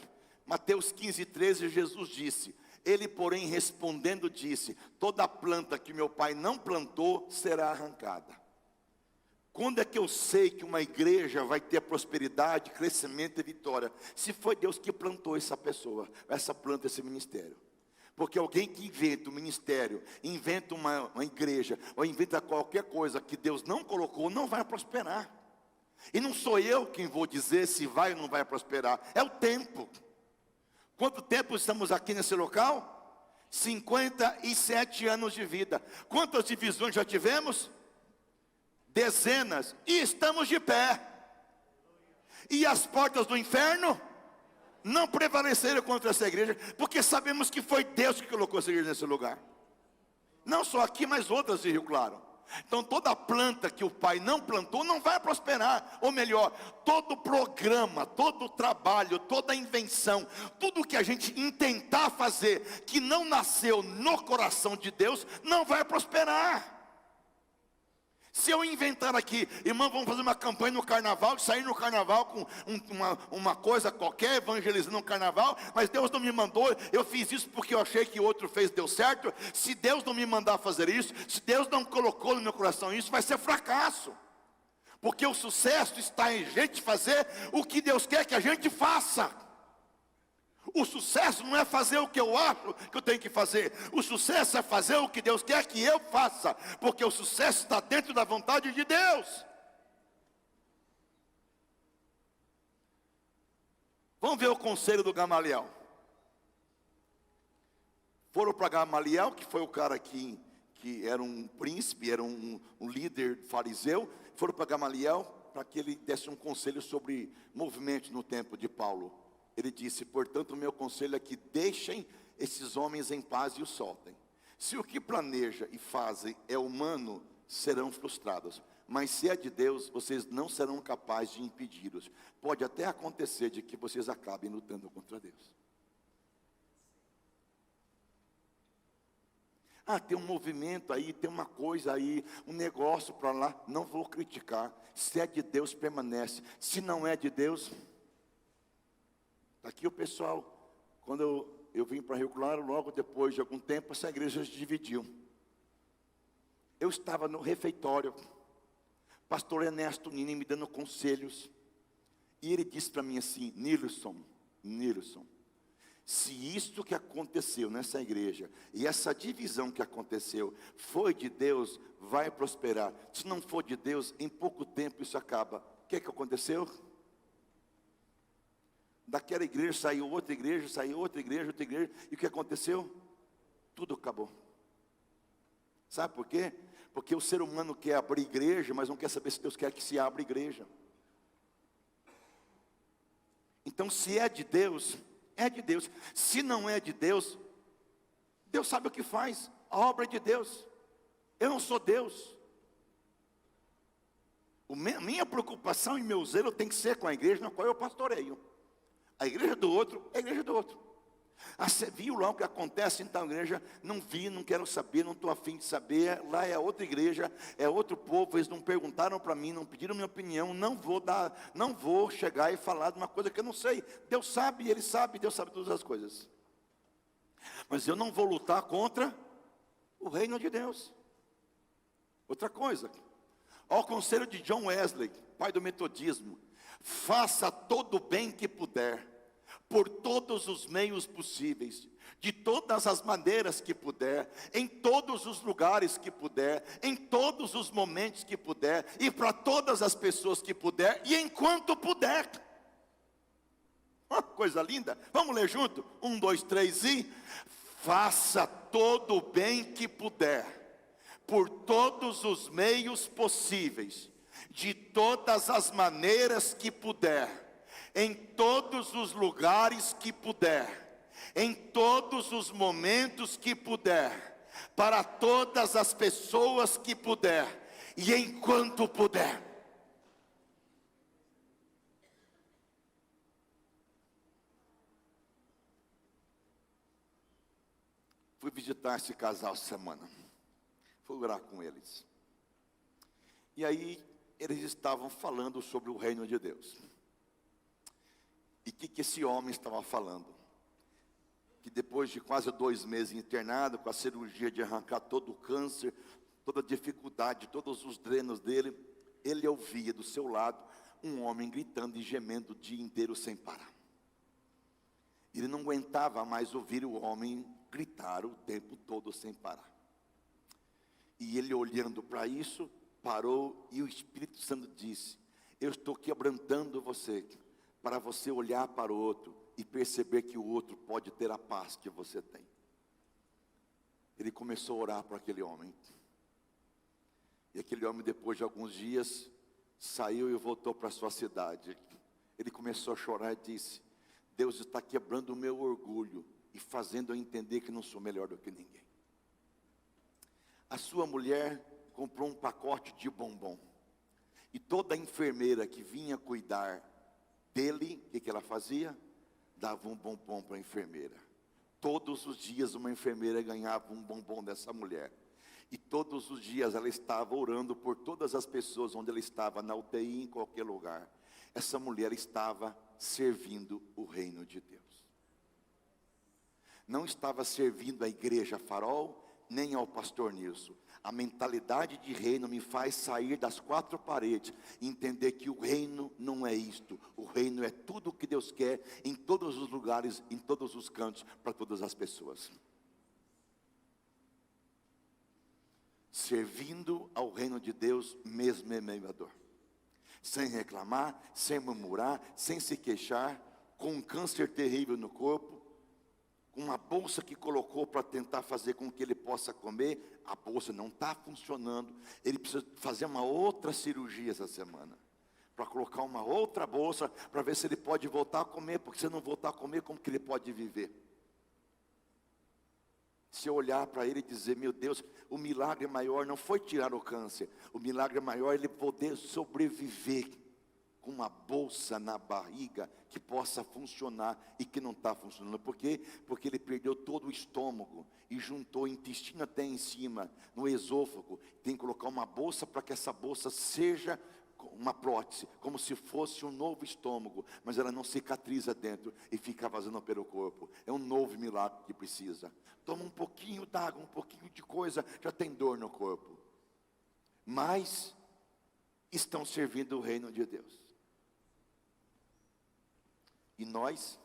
Mateus 15, 13, Jesus disse: Ele, porém, respondendo, disse: toda planta que meu pai não plantou será arrancada. Quando é que eu sei que uma igreja vai ter prosperidade, crescimento e vitória? Se foi Deus que plantou essa pessoa, essa planta, esse ministério. Porque alguém que inventa um ministério, inventa uma igreja, ou inventa qualquer coisa que Deus não colocou, não vai prosperar. E não sou eu quem vou dizer se vai ou não vai prosperar, é o tempo. Quanto tempo estamos aqui nesse local? 57 anos de vida. Quantas divisões já tivemos? Dezenas, e estamos de pé. E as portas do inferno não prevaleceram contra essa igreja, porque sabemos que foi Deus que colocou essa igreja nesse lugar. Não só aqui, mas outras de Rio Claro. Então toda planta que o pai não plantou não vai prosperar. Ou melhor, todo programa, todo trabalho, toda invenção, tudo que a gente intentar fazer que não nasceu no coração de Deus, não vai prosperar. Se eu inventar aqui, irmão, vamos fazer uma campanha no carnaval, sair no carnaval com uma coisa qualquer, evangelizando no carnaval, mas Deus não me mandou, eu fiz isso porque eu achei que o outro fez, deu certo. Se Deus não me mandar fazer isso, se Deus não colocou no meu coração isso, vai ser fracasso. Porque o sucesso está em gente fazer o que Deus quer que a gente faça. O sucesso não é fazer o que eu acho que eu tenho que fazer. O sucesso é fazer o que Deus quer que eu faça. Porque o sucesso está dentro da vontade de Deus. Vamos ver o conselho do Gamaliel. Foram para Gamaliel, que foi o cara que era um príncipe, era um líder fariseu. Foram para Gamaliel para que ele desse um conselho sobre movimentos no tempo de Paulo. Ele disse: portanto, o meu conselho é que deixem esses homens em paz e os soltem. Se o que planeja e fazem é humano, serão frustrados. Mas se é de Deus, vocês não serão capazes de impedi-los. Pode até acontecer de que vocês acabem lutando contra Deus. Tem um movimento aí, tem uma coisa aí, um negócio para lá. Não vou criticar. Se é de Deus, permanece. Se não é de Deus... Aqui o pessoal, quando eu vim para Rio Claro, logo depois de algum tempo, essa igreja se dividiu. Eu estava no refeitório, pastor Ernesto Nini me dando conselhos, e ele disse para mim assim: Nilson, se isto que aconteceu nessa igreja, e essa divisão que aconteceu, foi de Deus, vai prosperar. Se não for de Deus, em pouco tempo isso acaba. O que aconteceu? Daquela igreja saiu outra igreja, outra igreja, e o que aconteceu? Tudo acabou. Sabe por quê? Porque o ser humano quer abrir igreja, mas não quer saber se Deus quer que se abra igreja. Então, se é de Deus, é de Deus. Se não é de Deus, Deus sabe o que faz. A obra é de Deus. Eu não sou Deus. Minha preocupação e meu zelo tem que ser com a igreja na qual eu pastoreio. A igreja do outro é a igreja do outro. Você viu lá o que acontece em tal igreja? Não vi, não quero saber, não estou afim de saber. Lá é outra igreja, é outro povo. Eles não perguntaram para mim, não pediram minha opinião. Não vou chegar e falar de uma coisa que eu não sei. Deus sabe, Ele sabe, Deus sabe todas as coisas. Mas eu não vou lutar contra o reino de Deus. Outra coisa, ao conselho de John Wesley, pai do metodismo: faça todo o bem que puder, por todos os meios possíveis, de todas as maneiras que puder, em todos os lugares que puder, em todos os momentos que puder, e para todas as pessoas que puder, e enquanto puder. Coisa linda, vamos ler junto? 1, 2, 3 e... faça todo o bem que puder, por todos os meios possíveis, de todas as maneiras que puder, em todos os lugares que puder, em todos os momentos que puder, para todas as pessoas que puder, e enquanto puder. Fui visitar esse casal essa semana, fui orar com eles, e aí eles estavam falando sobre o reino de Deus. E o que esse homem estava falando? que depois de quase 2 meses internado, com a cirurgia de arrancar todo o câncer, toda a dificuldade, todos os drenos dele, ele ouvia do seu lado um homem gritando e gemendo o dia inteiro sem parar. Ele não aguentava mais ouvir o homem gritar o tempo todo sem parar. E ele, olhando para isso, parou, e o Espírito Santo disse: eu estou quebrantando você, para você olhar para o outro e perceber que o outro pode ter a paz que você tem. Ele começou a orar para aquele homem. E aquele homem, depois de alguns dias, saiu e voltou para a sua cidade. Ele começou a chorar e disse: Deus está quebrando o meu orgulho e fazendo eu entender que não sou melhor do que ninguém. A sua mulher comprou um pacote de bombom. E toda enfermeira que vinha cuidar dele, o que ela fazia? Dava um bombom para a enfermeira. Todos os dias uma enfermeira ganhava um bombom dessa mulher. E todos os dias ela estava orando por todas as pessoas onde ela estava, na UTI, em qualquer lugar. Essa mulher estava servindo o reino de Deus. Não estava servindo a igreja Farol, nem ao pastor Nilson. A mentalidade de reino me faz sair das 4 paredes e entender que o reino não é isto. O reino é tudo o que Deus quer, em todos os lugares, em todos os cantos, para todas as pessoas. Servindo ao reino de Deus, mesmo em meio à dor. Sem reclamar, sem murmurar, sem se queixar, com um câncer terrível no corpo, com uma bolsa que colocou para tentar fazer com que ele possa comer, a bolsa não está funcionando, ele precisa fazer uma outra cirurgia essa semana, para colocar uma outra bolsa, para ver se ele pode voltar a comer, porque se não voltar a comer, como que ele pode viver? Se eu olhar para ele e dizer: meu Deus, o milagre maior não foi tirar o câncer, o milagre maior é ele poder sobreviver com uma bolsa na barriga que possa funcionar e que não está funcionando. Por quê? Porque ele perdeu todo o estômago e juntou o intestino até em cima, no esôfago. Tem que colocar uma bolsa para que essa bolsa seja uma prótese, como se fosse um novo estômago, mas ela não cicatriza dentro e fica vazando pelo corpo. É um novo milagre que precisa. Toma um pouquinho d'água, um pouquinho de coisa, já tem dor no corpo. Mas estão servindo o reino de Deus. E nós?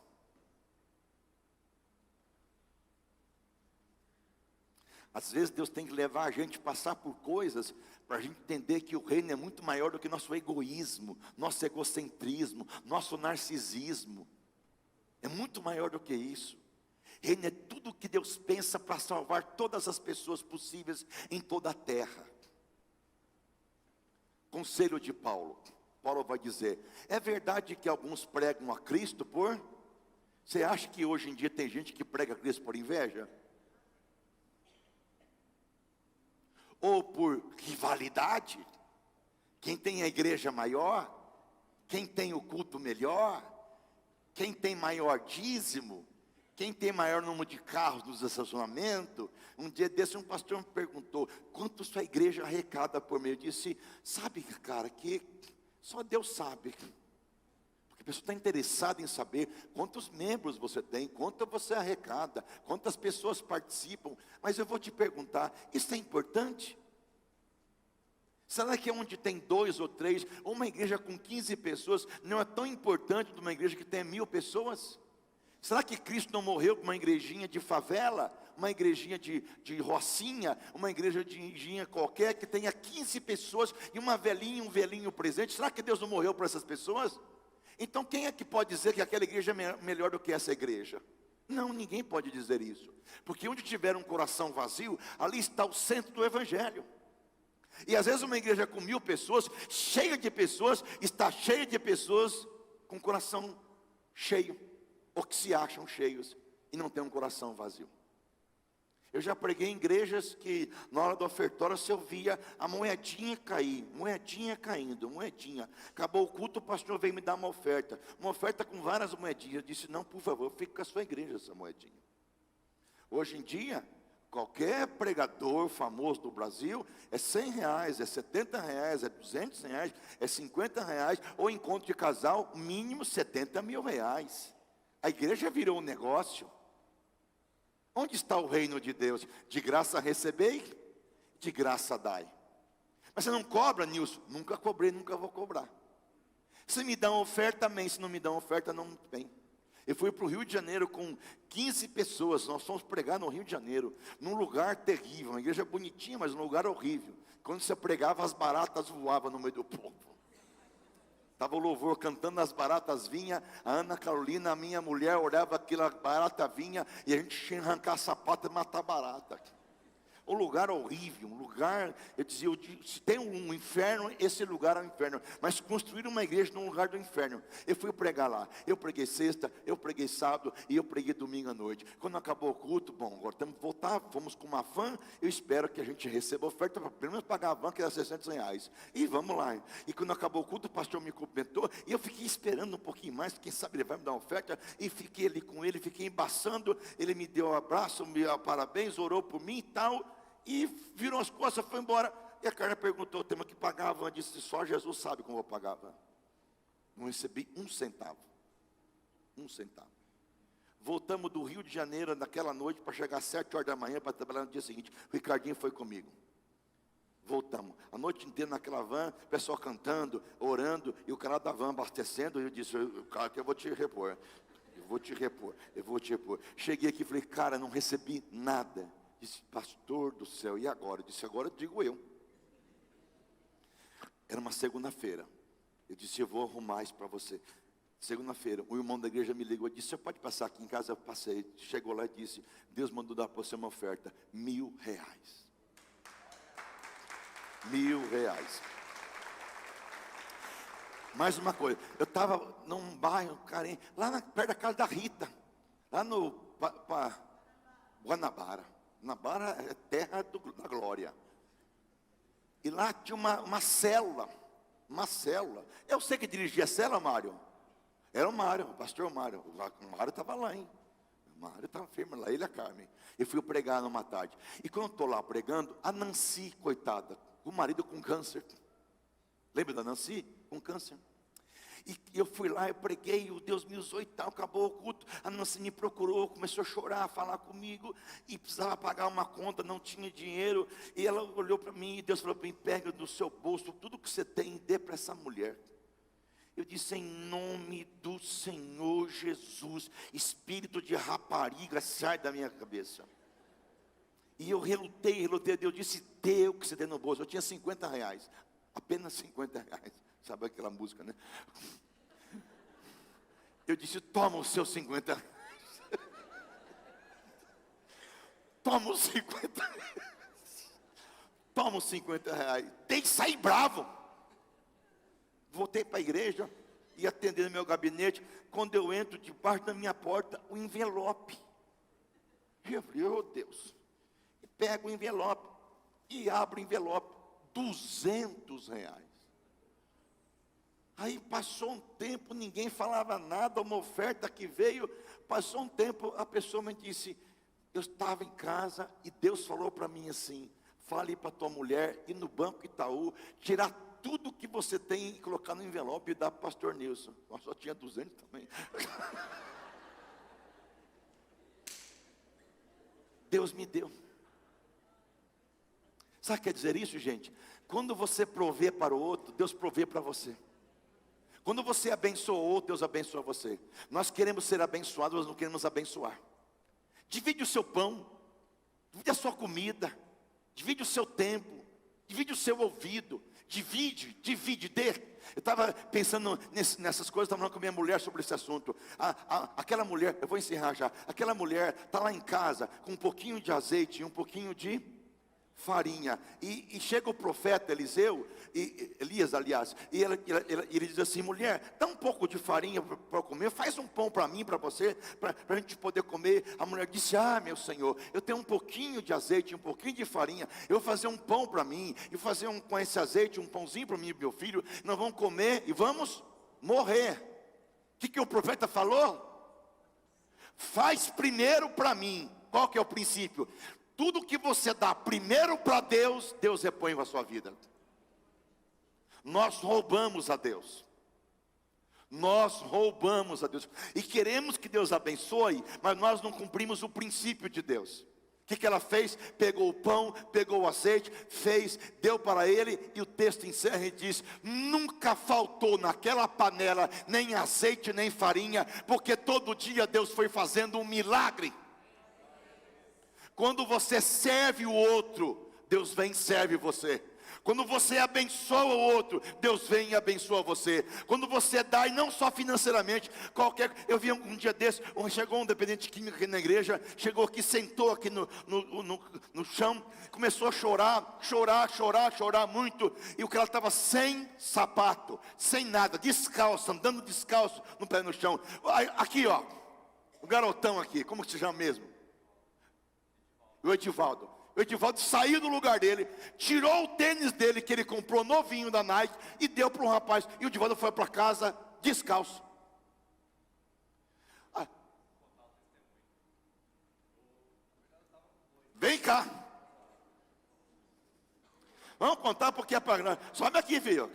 Às vezes Deus tem que levar a gente a passar por coisas para a gente entender que o reino é muito maior do que nosso egoísmo, nosso egocentrismo, nosso narcisismo. É muito maior do que isso. Reino é tudo o que Deus pensa para salvar todas as pessoas possíveis em toda a terra. Conselho de Paulo. Paulo vai dizer: é verdade que alguns pregam a Cristo por... Você acha que hoje em dia tem gente que prega a Cristo por inveja? Ou por rivalidade? Quem tem a igreja maior? Quem tem o culto melhor? Quem tem maior dízimo? Quem tem maior número de carros nos estacionamentos? Um dia desse um pastor me perguntou: quanto sua igreja arrecada por mês? Eu disse: sabe, cara, que só Deus sabe. Porque a pessoa está interessada em saber quantos membros você tem, quanto você arrecada, quantas pessoas participam. Mas eu vou te perguntar: isso é importante? Será que onde tem 2 ou 3, ou uma igreja com 15 pessoas, não é tão importante de uma igreja que tem 1000 pessoas? Será que Cristo não morreu com uma igrejinha de favela, uma igrejinha de rocinha, uma igrejinha qualquer que tenha 15 pessoas e uma velhinha, um velhinho presente? Será que Deus não morreu por essas pessoas? Então quem é que pode dizer que aquela igreja é melhor do que essa igreja? Não, ninguém pode dizer isso. Porque onde tiver um coração vazio, ali está o centro do evangelho. E às vezes uma igreja com 1000 pessoas, cheia de pessoas, está cheia de pessoas com coração cheio, ou que se acham cheios e não tem um coração vazio. Eu já preguei em igrejas que na hora do ofertório você ouvia a moedinha cair, moedinha caindo, moedinha. Acabou o culto, o pastor veio me dar uma oferta com várias moedinhas. Eu disse: não, por favor, fique com a sua igreja essa moedinha. Hoje em dia, qualquer pregador famoso do Brasil é R$100, é R$70, é R$200, é R$50, ou encontro de casal, mínimo R$70 mil. A igreja virou um negócio. Onde está o reino de Deus? De graça recebei, de graça dai. Mas você não cobra, Nilson? Nunca cobrei, nunca vou cobrar. Se me dão oferta, amém. Se não me dão oferta, não tem. Eu fui para o Rio de Janeiro com 15 pessoas. Nós fomos pregar no Rio de Janeiro, num lugar terrível. Uma igreja bonitinha, mas um lugar horrível. Quando você pregava, as baratas voavam no meio do povo. Estava o louvor cantando, as baratas vinha. A Ana Carolina, a minha mulher, olhava aquela barata vinha. E a gente tinha que arrancar sapato e matar barata. Um lugar horrível, um lugar, eu dizia, se tem um inferno, esse lugar é o inferno. Mas construir uma igreja num lugar do inferno. Eu fui pregar lá, eu preguei sexta, eu preguei sábado e eu preguei domingo à noite. Quando acabou o culto, bom, agora temos que voltar, fomos com uma van. Eu espero que a gente receba oferta para pelo menos pagar a van, que era R$600. E vamos lá. E quando acabou o culto, o pastor me cumprimentou. E eu fiquei esperando um pouquinho mais, quem sabe ele vai me dar uma oferta. E fiquei ali com ele, fiquei embaçando. Ele me deu um abraço, me deu parabéns, orou por mim e tal. E virou as costas, foi embora. E a Carla perguntou, temos que pagar a van. Disse, só Jesus sabe como eu vou pagar a van. Não recebi um centavo. Um centavo. Voltamos do Rio de Janeiro naquela noite para chegar às 7 horas da manhã para trabalhar no dia seguinte. O Ricardinho foi comigo. Voltamos. A noite inteira naquela van, o pessoal cantando, orando, e o cara da van abastecendo. E eu disse, cara, que eu vou te repor. Eu vou te repor, eu vou te repor. Cheguei aqui e falei, cara, não recebi nada. Disse, pastor do céu, e agora? Eu disse, agora digo eu. Era uma segunda-feira. Eu disse, eu vou arrumar isso para você. Segunda-feira, um irmão da igreja me ligou e disse, você pode passar aqui em casa? Eu passei, chegou lá e disse, Deus mandou dar para você uma oferta, R$1.000. R$1.000. Mais uma coisa, eu estava num bairro carente, lá perto da casa da Rita, lá no Guanabara. Guanabara é terra da glória. E lá tinha uma célula. Uma célula. Eu sei que dirigia a célula, Mário. Era o Mário, o pastor Mário. O Mário estava lá, hein? O Mário estava firme lá, ele e a Carmen. Eu fui pregar numa tarde. E quando eu estou lá pregando, a Nancy, coitada, o marido com câncer. Lembra da Nancy? Com câncer. E eu fui lá, eu preguei, o Deus me usou e tal, acabou o culto. A Nancy me procurou, começou a chorar, a falar comigo. E precisava pagar uma conta, não tinha dinheiro. E ela olhou para mim e Deus falou para mim, pega do seu bolso tudo que você tem e dê para essa mulher. Eu disse, em nome do Senhor Jesus, espírito de rapariga, sai da minha cabeça. E eu relutei, eu disse, dê o que você tem no bolso. Eu tinha R$50, apenas R$50. Sabe aquela música, né? Eu disse, toma os seus 50. Toma os 50. Toma os R$50. Tem que sair bravo. Voltei para a igreja e atendi no meu gabinete. Quando eu entro debaixo da minha porta, o envelope. Eu falei, oh Deus. E pego o envelope e abro o envelope. R$200. Aí passou um tempo, ninguém falava nada, uma oferta que veio. Passou um tempo, a pessoa me disse, eu estava em casa e Deus falou para mim assim, fale para tua mulher ir no Banco Itaú, tirar tudo que você tem e colocar no envelope e dar para o pastor Nilson. Nós só tinha 200 também. Deus me deu. Sabe o que quer dizer isso, gente? Quando você provê para o outro, Deus provê para você. Quando você abençoa o outro, Deus abençoa você. Nós queremos ser abençoados, nós não queremos abençoar. Divide o seu pão, divide a sua comida, divide o seu tempo, divide o seu ouvido, divide, dê. Eu estava pensando nessas coisas, estava falando com a minha mulher sobre esse assunto. Aquela mulher, eu vou encerrar já. Aquela mulher está lá em casa com um pouquinho de azeite e um pouquinho de farinha. E chega o profeta Elias, aliás, e ele diz assim, mulher, dá um pouco de farinha para comer, faz um pão para mim, para você, para a gente poder comer. A mulher disse, meu Senhor, eu tenho um pouquinho de azeite, um pouquinho de farinha, eu vou fazer um pão para mim, e fazer com esse azeite, um pãozinho para mim e meu filho, nós vamos comer e vamos morrer. O que o profeta falou? Faz primeiro para mim. Qual que é o princípio? Tudo que você dá primeiro para Deus, Deus repõe na sua vida. Nós roubamos a Deus. Nós roubamos a Deus e queremos que Deus abençoe, mas nós não cumprimos o princípio de Deus. O que ela fez? Pegou o pão, pegou o azeite, fez, deu para ele, e o texto encerra e diz: nunca faltou naquela panela nem azeite nem farinha, porque todo dia Deus foi fazendo um milagre. Quando você serve o outro, Deus vem e serve você. Quando você abençoa o outro, Deus vem e abençoa você. Quando você dá, e não só financeiramente, eu vi um dia desse, chegou um dependente químico aqui na igreja, chegou aqui, sentou aqui no chão, começou a chorar muito, e o cara estava sem sapato, sem nada, descalço, andando descalço, no pé no chão. Aqui ó, o garotão aqui, como que se chama mesmo? O Edivaldo. O Edivaldo saiu do lugar dele, tirou o tênis dele que ele comprou novinho da Nike e deu para um rapaz. E o Edivaldo foi para casa descalço. Vem cá. Vamos contar porque é para... Sobe aqui, filho.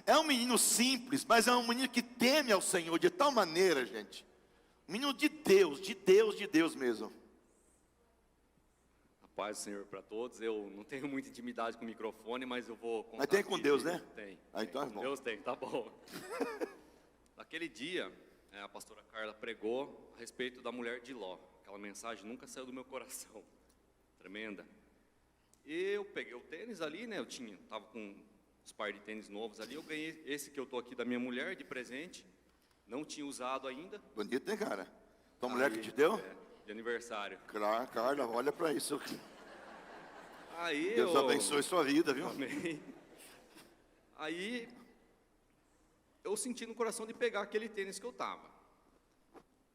É um menino simples, mas é um menino que teme ao Senhor de tal maneira, gente. Um menino de Deus mesmo. Paz do Senhor para todos. Eu não tenho muita intimidade com o microfone, mas eu vou contar. Mas tem com Deus, né? Tem. Então é bom. Deus tem, tá bom. Naquele dia, a pastora Carla pregou a respeito da mulher de Ló. Aquela mensagem nunca saiu do meu coração. Tremenda. Eu peguei o tênis ali, né? Tava com uns par de tênis novos ali. Eu ganhei esse que eu tô aqui da minha mulher de presente. Não tinha usado ainda. Bonito, né, cara? Tua mulher que te deu? De aniversário. Claro, Carla, olha para isso. Aí Deus abençoe sua vida, viu? Amém. Aí eu senti no coração de pegar aquele tênis que eu tava.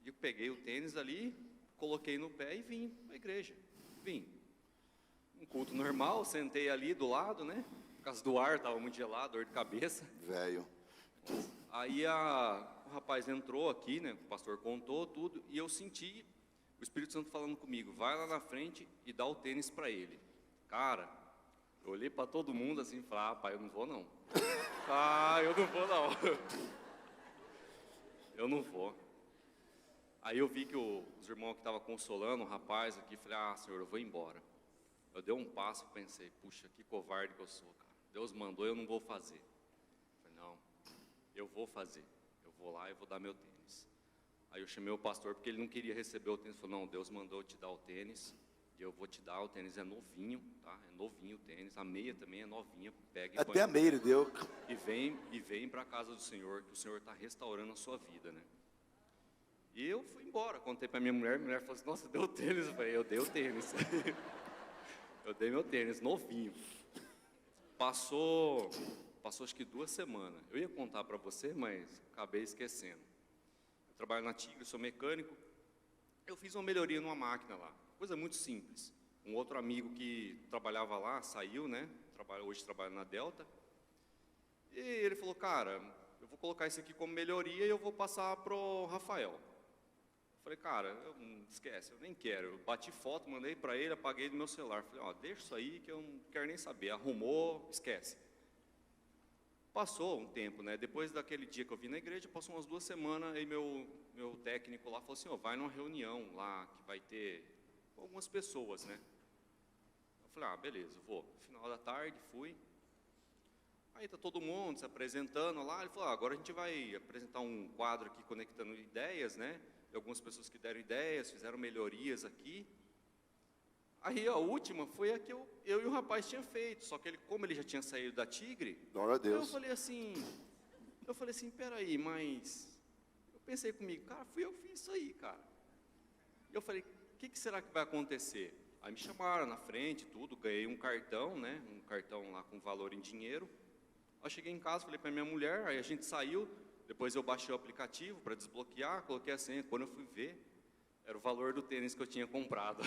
E eu peguei o tênis ali, coloquei no pé e vim para a igreja. Vim. Um culto normal, sentei ali do lado, né? Por causa do ar, estava muito gelado, dor de cabeça. Velho. Aí o rapaz entrou aqui, né? O pastor contou tudo e eu senti o Espírito Santo falando comigo: vai lá na frente e dá o tênis para ele. Cara, eu olhei para todo mundo assim e falei: ah, pai, eu não vou não. Eu não vou não. Eu não vou. Aí eu vi que os irmãos que estavam consolando o rapaz aqui, falei: ah, Senhor, eu vou embora. Eu dei um passo, pensei: puxa, que covarde que eu sou, cara. Deus mandou, eu não vou fazer. Falei: não, eu vou fazer. Eu vou lá e vou dar meu tênis. Aí eu chamei o pastor porque ele não queria receber o tênis. Ele falou: não, Deus mandou eu te dar o tênis. E eu vou te dar, o tênis é novinho, tá? É novinho o tênis. A meia também é novinha. Pega e até a meia ele deu. E vem para a casa do Senhor, que o Senhor está restaurando a sua vida, né? E eu fui embora, contei para minha mulher falou assim: nossa, deu o tênis. Eu falei: eu dei o tênis. Eu dei meu tênis, novinho. Passou acho que 2 semanas. Eu ia contar para você, mas acabei esquecendo. Eu trabalho na Tigre, sou mecânico. Eu fiz uma melhoria numa máquina lá, coisa muito simples. Um outro amigo que trabalhava lá, saiu, né? Hoje trabalha na Delta. E ele falou: cara, eu vou colocar isso aqui como melhoria e eu vou passar pro Rafael. Eu falei: cara, esquece, eu nem quero. Eu bati foto, mandei para ele, apaguei do meu celular. Falei: ó, deixa isso aí que eu não quero nem saber. Arrumou, esquece. Passou um tempo, né? Depois daquele dia que eu vim na igreja, passou umas 2 semanas, aí meu técnico lá falou assim: ó, vai numa reunião lá, que vai ter algumas pessoas, né? Eu falei: ah, beleza, vou. No final da tarde, fui. Aí tá todo mundo se apresentando lá. Ele falou: ah, agora a gente vai apresentar um quadro aqui conectando ideias, né? De algumas pessoas que deram ideias, fizeram melhorias aqui. Aí a última foi a que eu e o rapaz tinha feito, só que como ele já tinha saído da Tigre, glória a Deus. Eu falei assim, peraí, mas eu pensei comigo: cara, fui eu que fiz isso aí, cara. E eu falei: o que será que vai acontecer? Aí me chamaram na frente, tudo, ganhei um cartão, né? Um cartão lá com valor em dinheiro. Aí eu cheguei em casa, falei para minha mulher, aí a gente saiu, depois eu baixei o aplicativo para desbloquear, coloquei a senha. Quando eu fui ver, era o valor do tênis que eu tinha comprado.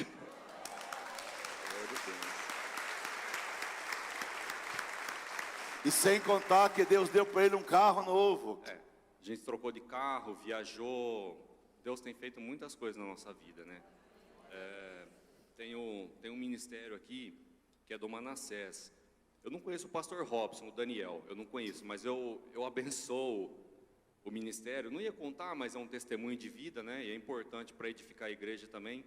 E sem contar que Deus deu para ele um carro novo. A gente trocou de carro, viajou. Deus tem feito muitas coisas na nossa vida, né? Tem um ministério aqui que é do Manassés. Eu não conheço o pastor Robson, o Daniel, eu não conheço, mas eu abençoo o ministério. Não ia contar, mas é um testemunho de vida, né? E é importante para edificar a igreja também.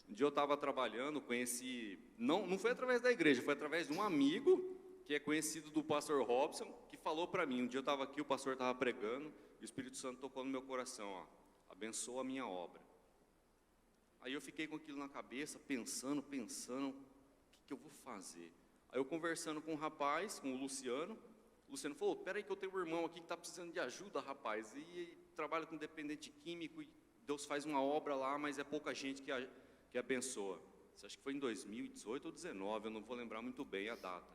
Um dia eu estava trabalhando, conheci, não foi através da igreja, foi através de um amigo que é conhecido do pastor Robson, que falou para mim. Um dia eu estava aqui, o pastor estava pregando, e o Espírito Santo tocou no meu coração, ó, abençoa a minha obra. Aí eu fiquei com aquilo na cabeça, pensando, o que eu vou fazer? Aí eu conversando com um rapaz, com o Luciano falou, peraí que eu tenho um irmão aqui que está precisando de ajuda, rapaz, e trabalha com dependente químico, e Deus faz uma obra lá, mas é pouca gente que abençoa. Isso acho que foi em 2018 ou 2019, eu não vou lembrar muito bem a data.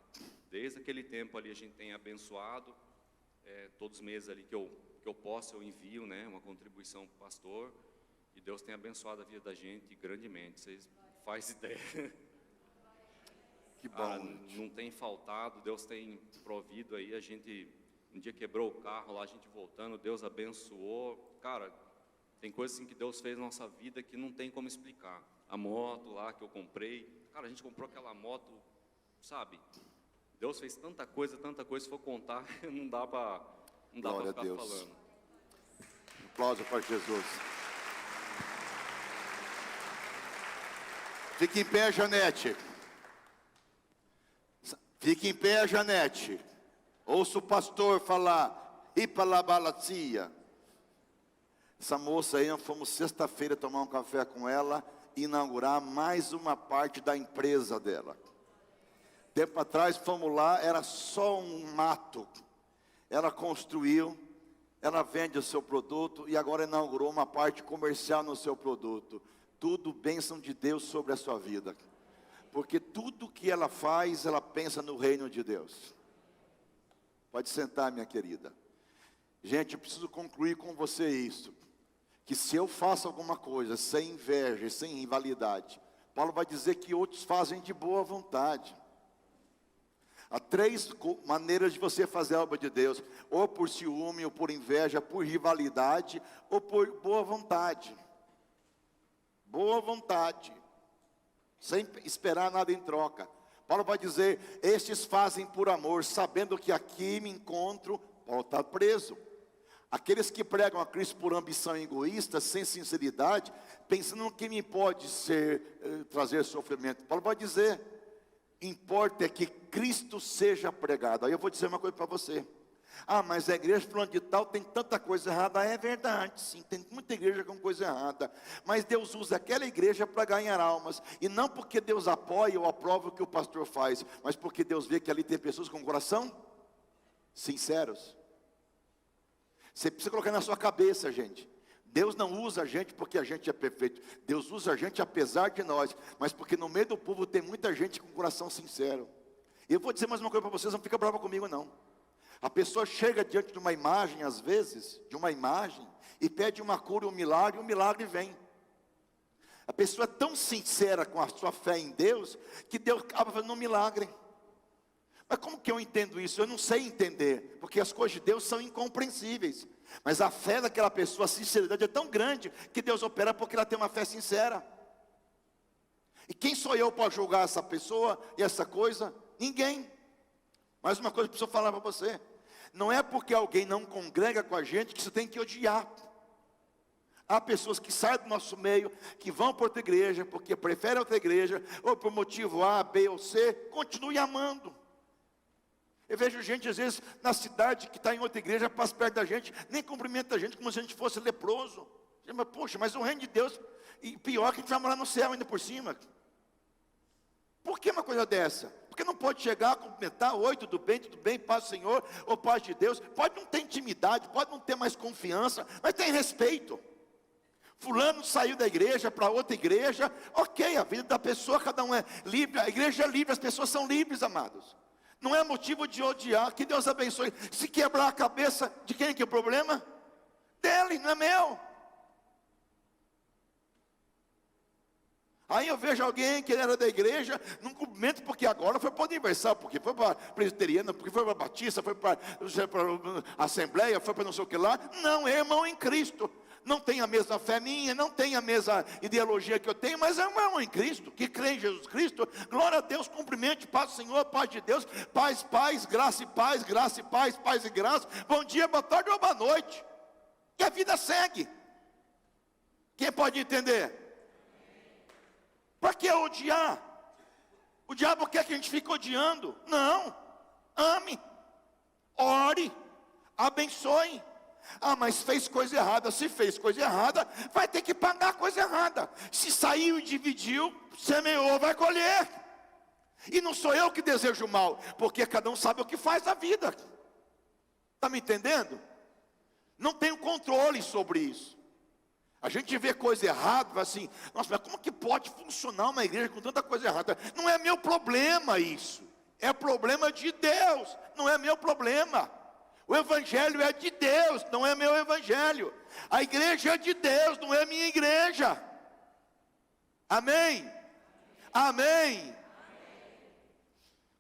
Desde aquele tempo ali a gente tem abençoado, todos os meses ali que eu posso, eu envio, né, uma contribuição para o pastor, e Deus tem abençoado a vida da gente grandemente, vocês fazem ideia. Que bom. Não tem faltado, Deus tem provido aí, a gente, um dia quebrou o carro lá, a gente voltando, Deus abençoou. Cara, tem coisas assim que Deus fez na nossa vida que não tem como explicar. A moto lá que eu comprei, cara, a gente comprou aquela moto, sabe? Deus fez tanta coisa, se for contar, não dá para ficar falando. Aplausos para Jesus. Fique em pé, Janete. Fique em pé, Janete. Ouça o pastor falar. Ipalabalatia. Essa moça aí, nós fomos sexta-feira tomar um café com ela, inaugurar mais uma parte da empresa dela. Tempo atrás fomos lá, era só um mato. Ela construiu, ela vende o seu produto e agora inaugurou uma parte comercial no seu produto. Tudo bênção de Deus sobre a sua vida. Porque tudo que ela faz, ela pensa no reino de Deus. Pode sentar, minha querida. Gente, eu preciso concluir com você isso. Que se eu faço alguma coisa sem inveja, sem rivalidade, Paulo vai dizer que outros fazem de boa vontade. Há 3 maneiras de você fazer a obra de Deus. Ou por ciúme, ou por inveja, por rivalidade, ou por boa vontade. Boa vontade. Sem esperar nada em troca. Paulo vai dizer, estes fazem por amor, sabendo que aqui me encontro, Paulo está preso. Aqueles que pregam a Cristo por ambição egoísta, sem sinceridade, pensando no que me pode trazer sofrimento. Paulo vai dizer, importa é que Cristo seja pregado. Aí eu vou dizer uma coisa para você. Ah, mas a igreja fulano de tal tem tanta coisa errada. É verdade, sim, tem muita igreja com coisa errada. Mas Deus usa aquela igreja para ganhar almas. E não porque Deus apoia ou aprova o que o pastor faz, mas porque Deus vê que ali tem pessoas com coração sinceros. Você precisa colocar na sua cabeça, gente. Deus não usa a gente porque a gente é perfeito. Deus usa a gente apesar de nós. Mas porque no meio do povo tem muita gente com coração sincero. E eu vou dizer mais uma coisa para vocês, não fica brava comigo não. A pessoa chega diante de uma imagem, às vezes, e pede uma cura, um milagre, e o milagre vem. A pessoa é tão sincera com a sua fé em Deus, que Deus acaba fazendo um milagre. Mas como que eu entendo isso? Eu não sei entender, porque as coisas de Deus são incompreensíveis. Mas a fé daquela pessoa, a sinceridade é tão grande, que Deus opera porque ela tem uma fé sincera. E quem sou eu para julgar essa pessoa e essa coisa? Ninguém. Mais uma coisa que eu preciso falar para você. Não é porque alguém não congrega com a gente que você tem que odiar. Há pessoas que saem do nosso meio, que vão para outra igreja, porque preferem outra igreja, ou por motivo A, B ou C, continue amando. Eu vejo gente, às vezes, na cidade, que está em outra igreja, passa perto da gente, nem cumprimenta a gente como se a gente fosse leproso. Mas, poxa, mas o reino de Deus, e pior que a gente vai morar no céu ainda por cima. Por que uma coisa dessa? Porque não pode chegar, cumprimentar, oi, tudo bem, paz do Senhor, ou paz de Deus. Pode não ter intimidade, pode não ter mais confiança, mas tem respeito. Fulano saiu da igreja para outra igreja, ok, a vida da pessoa, cada um é livre, a igreja é livre, as pessoas são livres, amados. Não é motivo de odiar, que Deus abençoe. Se quebrar a cabeça, de quem que é o problema? Dele, não é meu. Aí eu vejo alguém que era da igreja, num cumprimento, porque agora foi para o aniversário, porque foi para a presbiteriana, porque foi para a batista, foi para a assembleia, foi para não sei o que lá. Não, é irmão em Cristo. Não tem a mesma fé minha, não tem a mesma ideologia que eu tenho, mas é um irmão em Cristo, que crê em Jesus Cristo. Glória a Deus, cumprimente, paz do Senhor, paz de Deus, paz, graça e paz, graça e paz, paz e graça. Bom dia, boa tarde ou boa noite. E a vida segue. Quem pode entender? Para que odiar? O diabo quer que a gente fique odiando. Não. Ame. Ore. Abençoe. Ah, mas fez coisa errada. Se fez coisa errada, vai ter que pagar a coisa errada. Se saiu e dividiu, semeou, vai colher. E não sou eu que desejo mal, porque cada um sabe o que faz na vida. Está me entendendo? Não tenho controle sobre isso. A gente vê coisa errada, vai assim, nossa, mas como que pode funcionar uma igreja com tanta coisa errada? Não é meu problema isso. É problema de Deus, não é meu problema. O evangelho é de Deus, não é meu evangelho. A igreja é de Deus, não é minha igreja. Amém? Amém.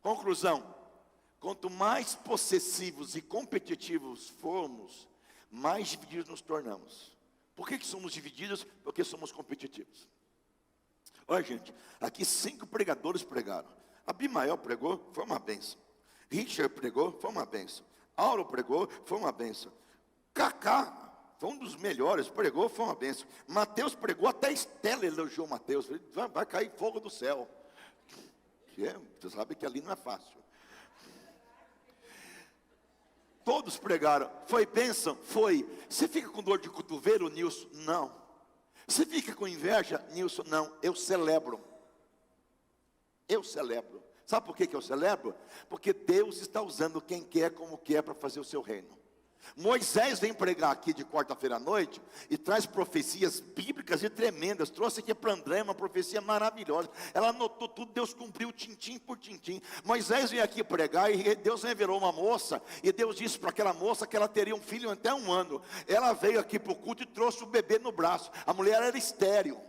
Conclusão: quanto mais possessivos e competitivos formos, mais divididos nos tornamos. Por que somos divididos? Porque somos competitivos. Olha, gente, aqui 5 pregadores pregaram. Abimael pregou, foi uma bênção. Richard pregou, foi uma bênção. Auro pregou, foi uma bênção. Cacá, foi um dos melhores, pregou, foi uma bênção. Mateus pregou, até Estela elogiou Mateus. Vai cair fogo do céu. Você sabe que ali não é fácil. Todos pregaram. Foi bênção? Foi. Você fica com dor de cotovelo, Nilson? Não. Você fica com inveja, Nilson? Não. Eu celebro. Eu celebro. Sabe por que eu celebro? Porque Deus está usando quem quer, como quer, para fazer o seu reino. Moisés vem pregar aqui de quarta-feira à noite e traz profecias bíblicas e tremendas. Trouxe aqui para André uma profecia maravilhosa. Ela anotou tudo, Deus cumpriu tintim por tintim. Moisés vem aqui pregar e Deus revelou uma moça. E Deus disse para aquela moça que ela teria um filho até 1 ano. Ela veio aqui para o culto e trouxe o bebê no braço. A mulher era estéril.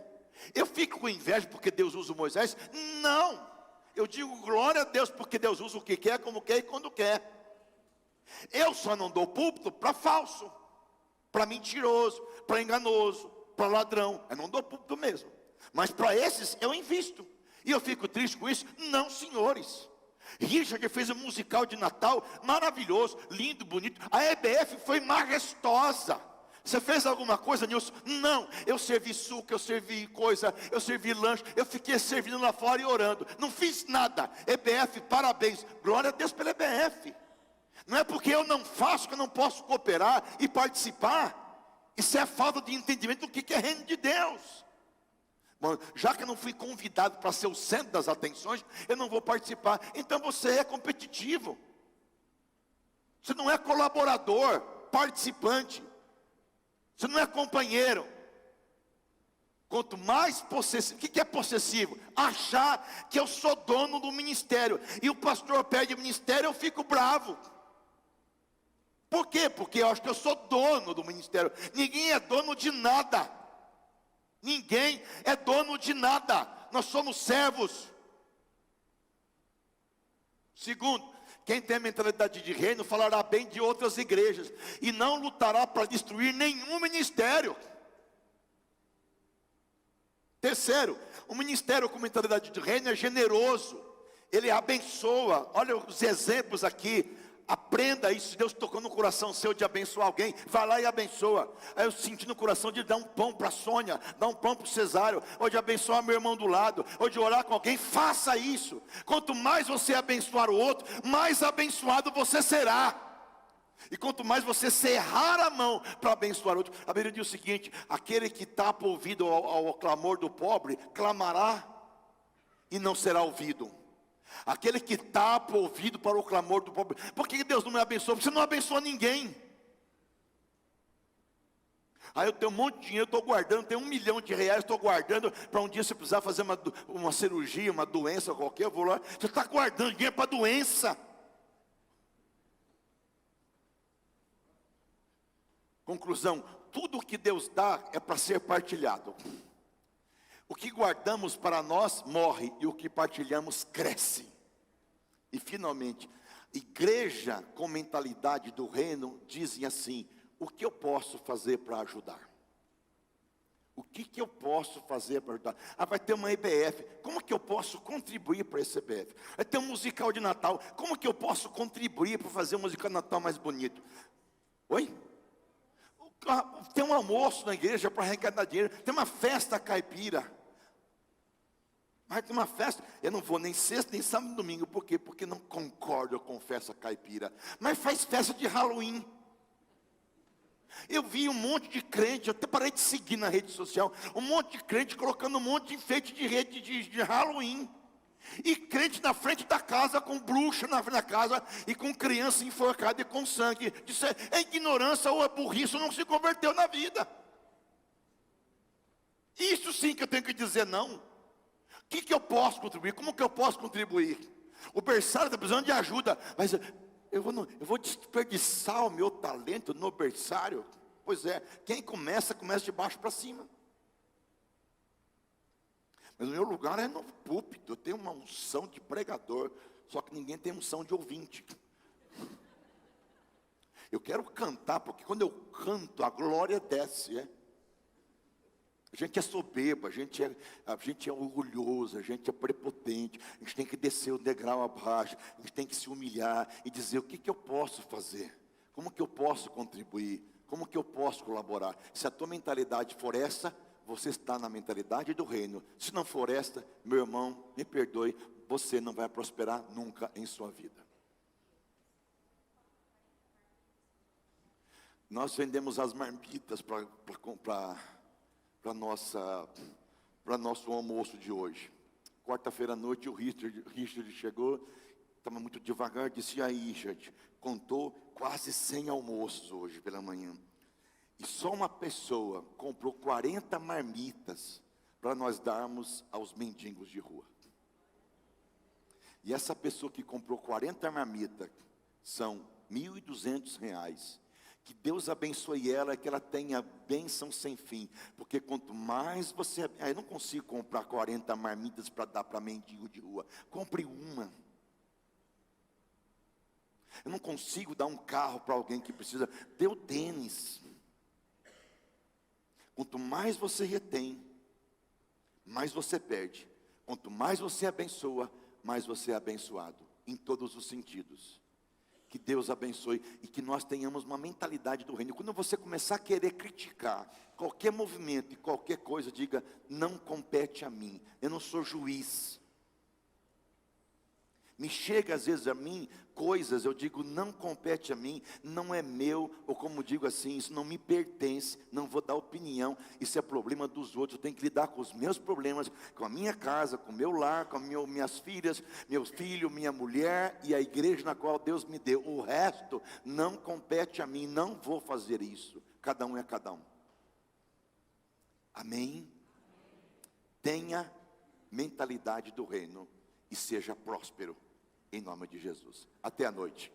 Eu fico com inveja porque Deus usa o Moisés? Não. Eu digo glória a Deus porque Deus usa o que quer, como quer e quando quer. Eu só não dou púlpito para falso, para mentiroso, para enganoso, para ladrão. Eu não dou púlpito mesmo. Mas para esses eu invisto. E eu fico triste com isso? Não, senhores. Richard fez um musical de Natal maravilhoso, lindo, bonito. A EBF foi majestosa. Você fez alguma coisa, Nilson? Não, eu servi suco, eu servi coisa, eu servi lanche, eu fiquei servindo lá fora e orando. Não fiz nada. EBF, parabéns. Glória a Deus pela EBF. Não é porque eu não faço que eu não posso cooperar e participar. Isso é falta de entendimento do que é reino de Deus. Bom, já que eu não fui convidado para ser o centro das atenções, eu não vou participar. Então você é competitivo. Você não é colaborador, participante. Você não é companheiro. Quanto mais possessivo, o que é possessivo? Achar que eu sou dono do ministério. E o pastor pede ministério, eu fico bravo. Por quê? Porque eu acho que eu sou dono do ministério. Ninguém é dono de nada. Ninguém é dono de nada. Nós somos servos. Segundo, quem tem a mentalidade de reino falará bem de outras igrejas e não lutará para destruir nenhum ministério. Terceiro, o ministério com mentalidade de reino é generoso. Ele abençoa. Olha os exemplos aqui. Aprenda isso. Se Deus tocou no coração seu de abençoar alguém, vai lá e abençoa. Aí eu senti no coração de dar um pão para a Sônia, dar um pão para o Cesário, ou de abençoar meu irmão do lado, ou de orar com alguém. Faça isso. Quanto mais você abençoar o outro, mais abençoado você será. E quanto mais você cerrar a mão para abençoar o outro, a Bíblia diz o seguinte: aquele que tapa o ouvido ao clamor do pobre, clamará e não será ouvido. Aquele que tapa o ouvido para o clamor do pobre. Por que Deus não me abençoa? Porque você não abençoa ninguém. Aí eu tenho um monte de dinheiro, estou guardando, tenho R$1 milhão, estou guardando para um dia se precisar fazer uma cirurgia, uma doença qualquer, eu vou lá. Você está guardando dinheiro para doença. Conclusão: tudo o que Deus dá é para ser partilhado. O que guardamos para nós morre e o que partilhamos cresce. E finalmente, igreja com mentalidade do reino dizem assim: o que eu posso fazer para ajudar? O que eu posso fazer para ajudar? Ah, vai ter uma EBF, como que eu posso contribuir para esse EBF? Vai ter um musical de Natal, como que eu posso contribuir para fazer um musical de Natal mais bonito? Oi? Tem um almoço na igreja para arrecadar dinheiro, tem uma festa caipira. Mas tem uma festa, eu não vou nem sexta, nem sábado, nem domingo. Por quê? Porque não concordo com festa caipira. Mas faz festa de Halloween. Eu vi um monte de crente, eu até parei de seguir na rede social, um monte de crente colocando um monte de enfeite de rede de Halloween. E crente na frente da casa, com bruxa na frente da casa, e com criança enforcada e com sangue. Isso é ignorância ou é burrice, ou não se converteu na vida. Isso sim que eu tenho que dizer não. O que eu posso contribuir? Como que eu posso contribuir? O berçário está precisando de ajuda, mas eu vou desperdiçar o meu talento no berçário? Pois é, quem começa de baixo para cima. Mas o meu lugar é no púlpito, eu tenho uma unção de pregador, só que ninguém tem unção de ouvinte. Eu quero cantar, porque quando eu canto, a glória desce, A gente é soberba, a gente é orgulhoso, a gente é prepotente, a gente tem que descer o degrau abaixo, a gente tem que se humilhar e dizer o que eu posso fazer, como que eu posso contribuir, como que eu posso colaborar. Se a tua mentalidade for essa, você está na mentalidade do reino. Se não for esta, meu irmão, me perdoe, você não vai prosperar nunca em sua vida. Nós vendemos as marmitas para nosso almoço de hoje. Quarta-feira à noite o Richard chegou, estava muito devagar, disse: e aí, Richard, contou quase 100 almoços hoje pela manhã. E só uma pessoa comprou 40 marmitas para nós darmos aos mendigos de rua. E essa pessoa que comprou 40 marmitas, são R$1.200. Que Deus abençoe ela, que ela tenha bênção sem fim. Porque quanto mais você... Eu não consigo comprar 40 marmitas para dar para mendigo de rua. Compre uma. Eu não consigo dar um carro para alguém que precisa. Dê o tênis. Quanto mais você retém, mais você perde. Quanto mais você abençoa, mais você é abençoado. Em todos os sentidos. Que Deus abençoe e que nós tenhamos uma mentalidade do reino. Quando você começar a querer criticar qualquer movimento e qualquer coisa, diga: não compete a mim, eu não sou juiz. Me chega às vezes a mim coisas, eu digo: não compete a mim, não é meu, ou como digo assim, isso não me pertence, não vou dar opinião, isso é problema dos outros, eu tenho que lidar com os meus problemas, com a minha casa, com o meu lar, com minhas filhas, meu filho, minha mulher e a igreja na qual Deus me deu. O resto não compete a mim, não vou fazer isso. Cada um é cada um. Amém? Tenha mentalidade do reino e seja próspero. Em nome de Jesus. Até a noite.